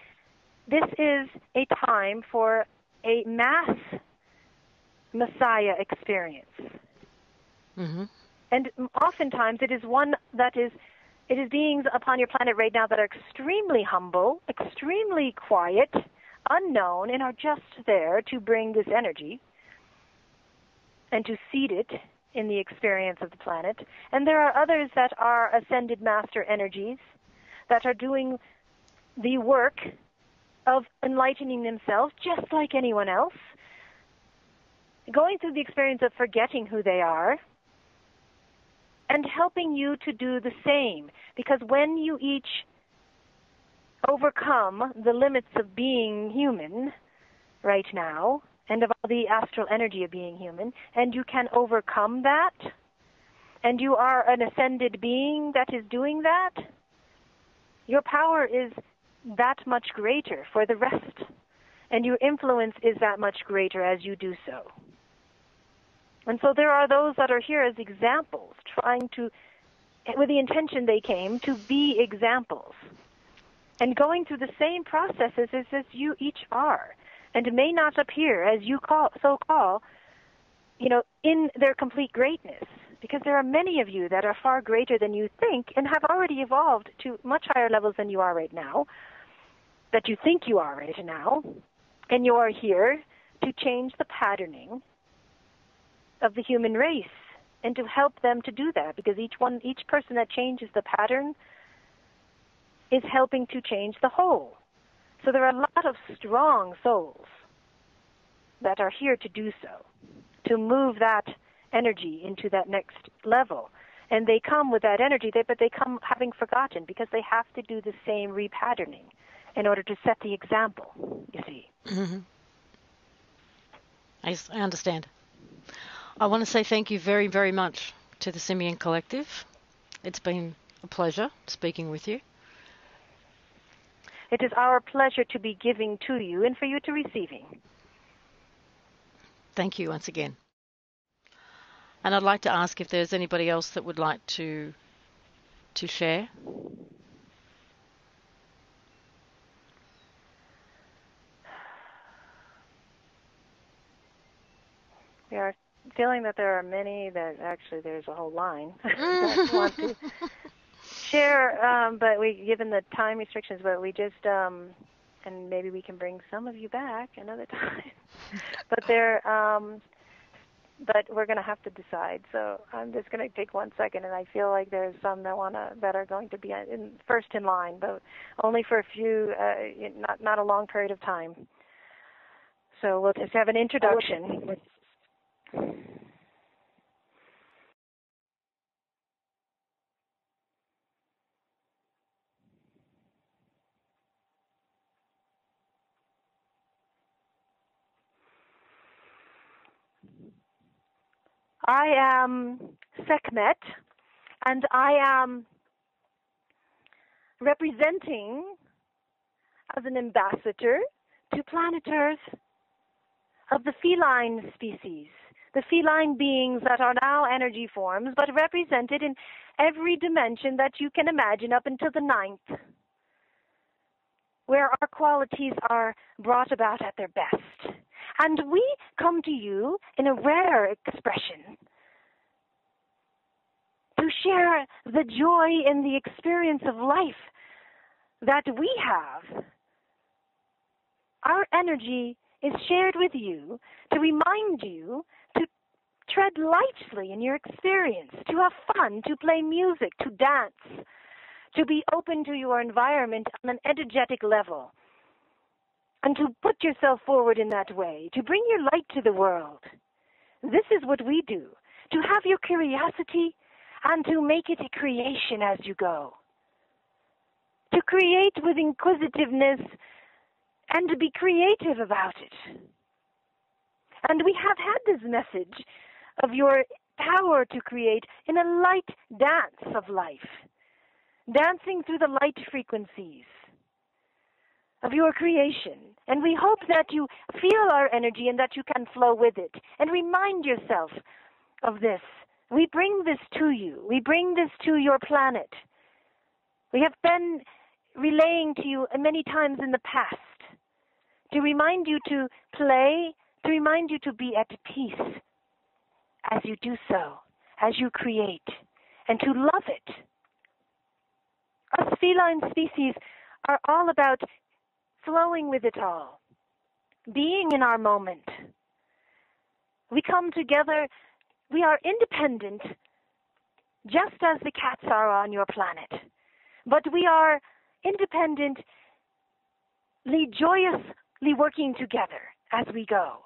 time for a mass Messiah experience. Mm-hmm. And oftentimes it is one that it is beings upon your planet right now that are extremely humble, extremely quiet, unknown, and are just there to bring this energy and to seed it in the experience of the planet. And there are others that are ascended master energies that are doing the work of enlightening themselves just like anyone else, going through the experience of forgetting who they are, and helping you to do the same. Because when you each overcome the limits of being human right now, and of all the astral energy of being human, and you can overcome that, and you are an ascended being that is doing that, your power is that much greater for the rest, and your influence is that much greater as you do so. And so there are those that are here as examples, trying to, with the intention they came, to be examples, and going through the same processes as you each are, and may not appear as you call, in their complete greatness, because there are many of you that are far greater than you think and have already evolved to much higher levels than you are right now, that you think you are right now, and you are here to change the patterning of the human race and to help them to do that, because each person that changes the pattern is helping to change the whole. So there are a lot of strong souls that are here to do so, to move that energy into that next level. And they come with that energy, but they come having forgotten, because they have to do the same repatterning in order to set the example, you see. Mm-hmm. I understand. I want to say thank you very, very much to the Simion Collective. It's been a pleasure speaking with you. It is our pleasure to be giving to you and for you to receiving. Thank you once again. And I'd like to ask if there's anybody else that would like to share. We are feeling that there are many, that actually there's a whole line that want to share, but given the time restrictions, but we just, and maybe we can bring some of you back another time. But but we're going to have to decide. So I'm just going to take 1 second, and I feel like there's some that are going to be first in line, but only for a few, not a long period of time. So we'll just have an introduction. I am Sekhmet, and I am representing as an ambassador to planet Earth of the feline species, the feline beings that are now energy forms, but represented in every dimension that you can imagine up until the 9th, where our qualities are brought about at their best. And we come to you in a rare expression to share the joy in the experience of life that we have. Our energy is shared with you to remind you to tread lightly in your experience, to have fun, to play music, to dance, to be open to your environment on an energetic level, and to put yourself forward in that way, to bring your light to the world. This is what we do, to have your curiosity and to make it a creation as you go, to create with inquisitiveness and to be creative about it. And we have had this message of your power to create in a light dance of life, dancing through the light frequencies of your creation. And we hope that you feel our energy and that you can flow with it. And remind yourself of this. We bring this to you. We bring this to your planet. We have been relaying to you many times in the past to remind you to play, to remind you to be at peace as you do so, as you create, and to love it. Us feline species are all about flowing with it all, being in our moment. We come together, we are independent, just as the cats are on your planet. But we are independently, joyously working together as we go.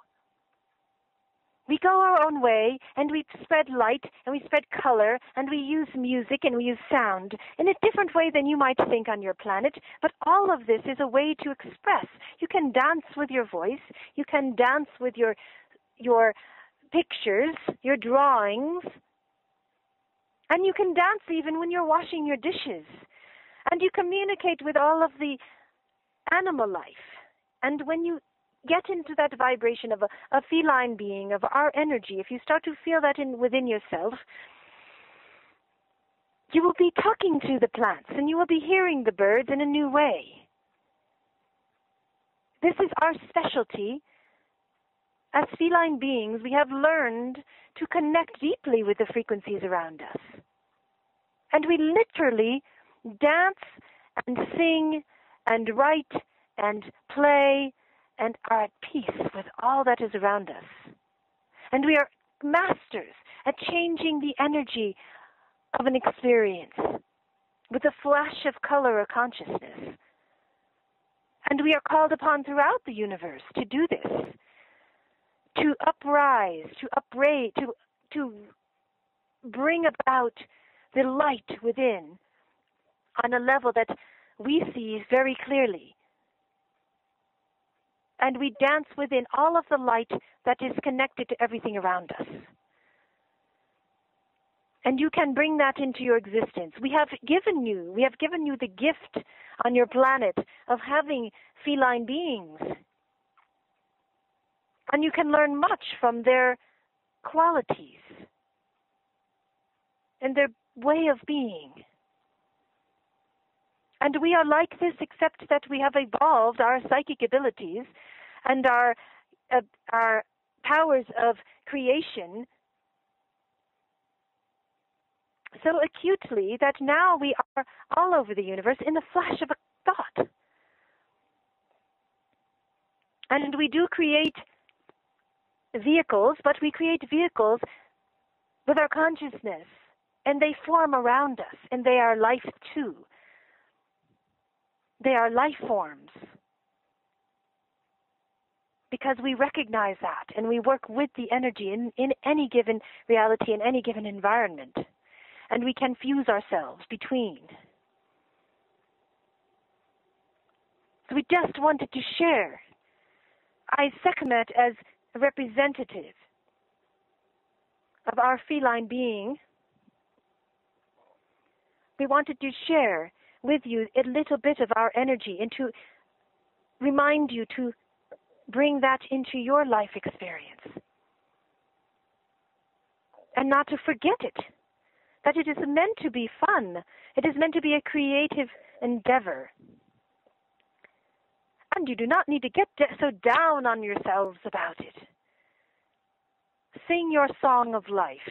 We go our own way, and we spread light, and we spread color, and we use music, and we use sound in a different way than you might think on your planet. But all of this is a way to express. You can dance with your voice. You can dance with your pictures, your drawings. And you can dance even when you're washing your dishes. And you communicate with all of the animal life. And when you get into that vibration of a feline being, of our energy, if you start to feel that within yourself, you will be talking to the plants and you will be hearing the birds in a new way. This is our specialty. As feline beings, we have learned to connect deeply with the frequencies around us. And we literally dance and sing and write and play and are at peace with all that is around us. And we are masters at changing the energy of an experience with a flash of color or consciousness. And we are called upon throughout the universe to do this, to uprise, to bring about the light within on a level that we see very clearly. And we dance within all of the light that is connected to everything around us. And you can bring that into your existence. We have given you the gift on your planet of having feline beings. And you can learn much from their qualities and their way of being. And we are like this, except that we have evolved our psychic abilities and our powers of creation so acutely that now we are all over the universe in the flash of a thought. And we do create vehicles, but we create vehicles with our consciousness, and they form around us, and they are life too. They are life forms. Because we recognize that, and we work with the energy in any given reality, in any given environment. And we can fuse ourselves between. So we just wanted to share. I Sekhmet as a representative of our feline being. We wanted to share with you a little bit of our energy and to remind you to bring that into your life experience. And not to forget it. That it is meant to be fun. It is meant to be a creative endeavor. And you do not need to get so down on yourselves about it. Sing your song of life.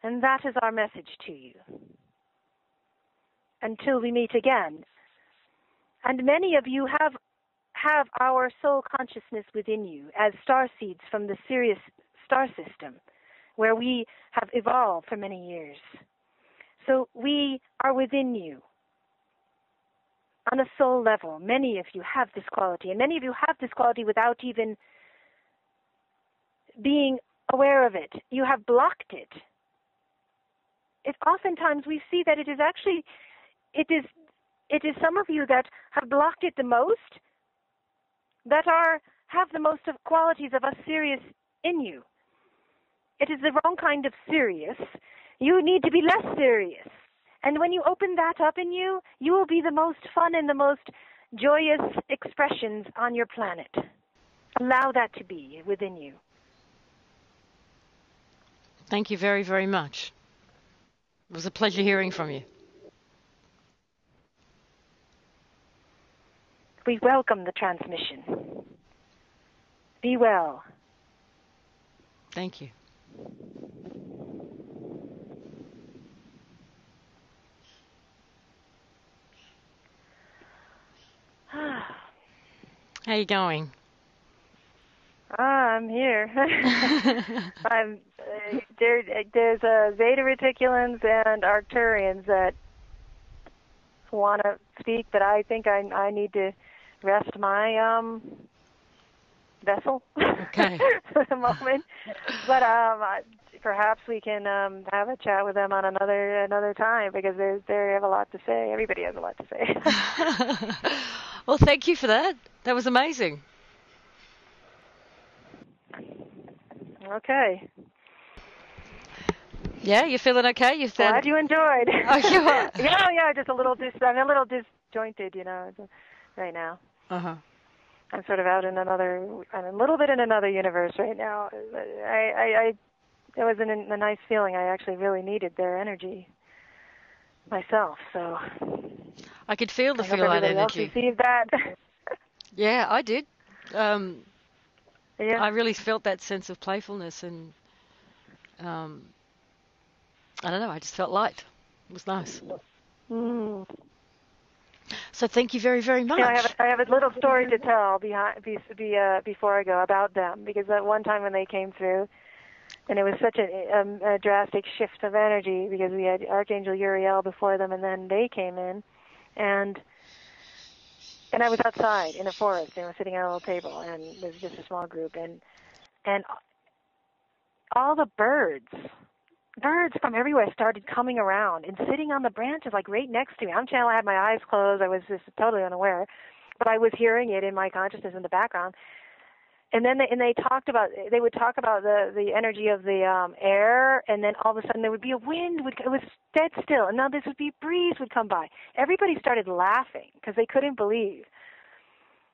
And that is our message to you. Until we meet again. And many of you have our soul consciousness within you as star seeds from the Sirius star system, where we have evolved for many years. So we are within you. On a soul level, many of you have this quality, and many of you have this quality without even being aware of it. You have blocked it. Oftentimes we see that it is some of you that have blocked it the most, that have the most of qualities of us serious in you. It is the wrong kind of serious. You need to be less serious. And when you open that up in you, you will be the most fun and the most joyous expressions on your planet. Allow that to be within you. Thank you very, very much. It was a pleasure hearing from you. We welcome the transmission. Be well. Thank you. How you going? I'm here. There's Zeta Reticulans and Arcturians that want to speak, but I think I need to rest my vessel Okay. for the moment. But perhaps we can have a chat with them on another time, because they have a lot to say. Everybody has a lot to say. Well, thank you for that. That was amazing. Okay. Yeah, you feeling okay? You sound... Glad you enjoyed. Oh, you are? Yeah, just a little I'm a little disjointed, right now. Uh-huh. I'm sort of I'm a little bit in another universe right now. It was a nice feeling. I actually really needed their energy myself, so I could feel the I hope feel that everybody else energy. received that. Yeah, I did. Yeah. I really felt that sense of playfulness, and I don't know, I just felt light. It was nice. Mm. So thank you very, very much. Yeah, I have a little story to tell before I go about them, because that one time when they came through, and it was such a drastic shift of energy, because we had Archangel Uriel before them, and then they came in, and I was outside in a forest, and I was sitting at a little table, and there was just a small group, and all the birds from everywhere started coming around and sitting on the branches, like right next to me. I had my eyes closed. I was just totally unaware, but I was hearing it in my consciousness in the background. And then they would talk about the energy of the air, and then all of a sudden there would be a wind. It was dead still, and now this would be a breeze would come by. Everybody started laughing because they couldn't believe.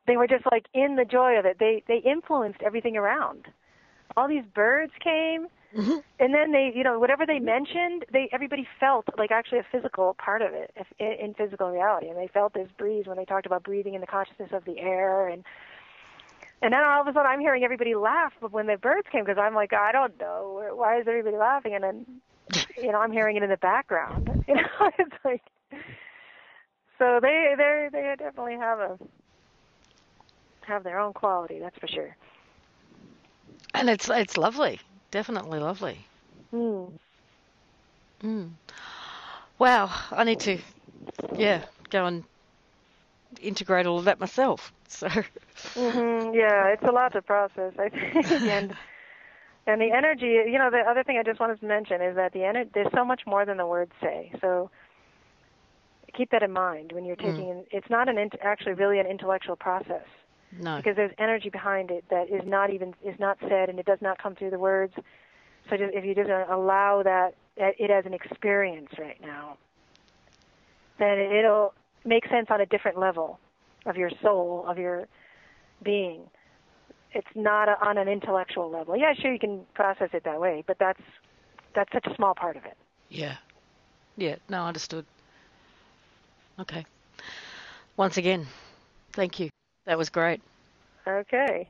They were just like in the joy of it. They influenced everything around. All these birds came, and then they, whatever they mentioned, everybody felt like actually a physical part of it in physical reality, and they felt this breeze when they talked about breathing in the consciousness of the air, and And then all of a sudden I'm hearing everybody laugh when the birds came, because I'm like, I don't know, why is everybody laughing? And then, I'm hearing it in the background. It's like, so they definitely have their own quality, that's for sure. And it's lovely, definitely lovely. Mm. Wow, I need to, go and integrate all of that myself. So. Yeah, it's a lot to process, I think, and the energy. The other thing I just wanted to mention is that there's so much more than the words say. So keep that in mind when you're taking. It's not actually really an intellectual process. No. Because there's energy behind it that is not said, and it does not come through the words. So if you just allow that it as an experience right now, then it'll make sense on a different level of your soul, of your being. It's not on an intellectual level. Yeah, sure, you can process it that way, but that's such a small part of it. Yeah. No, understood. Okay. Once again, thank you. That was great. Okay.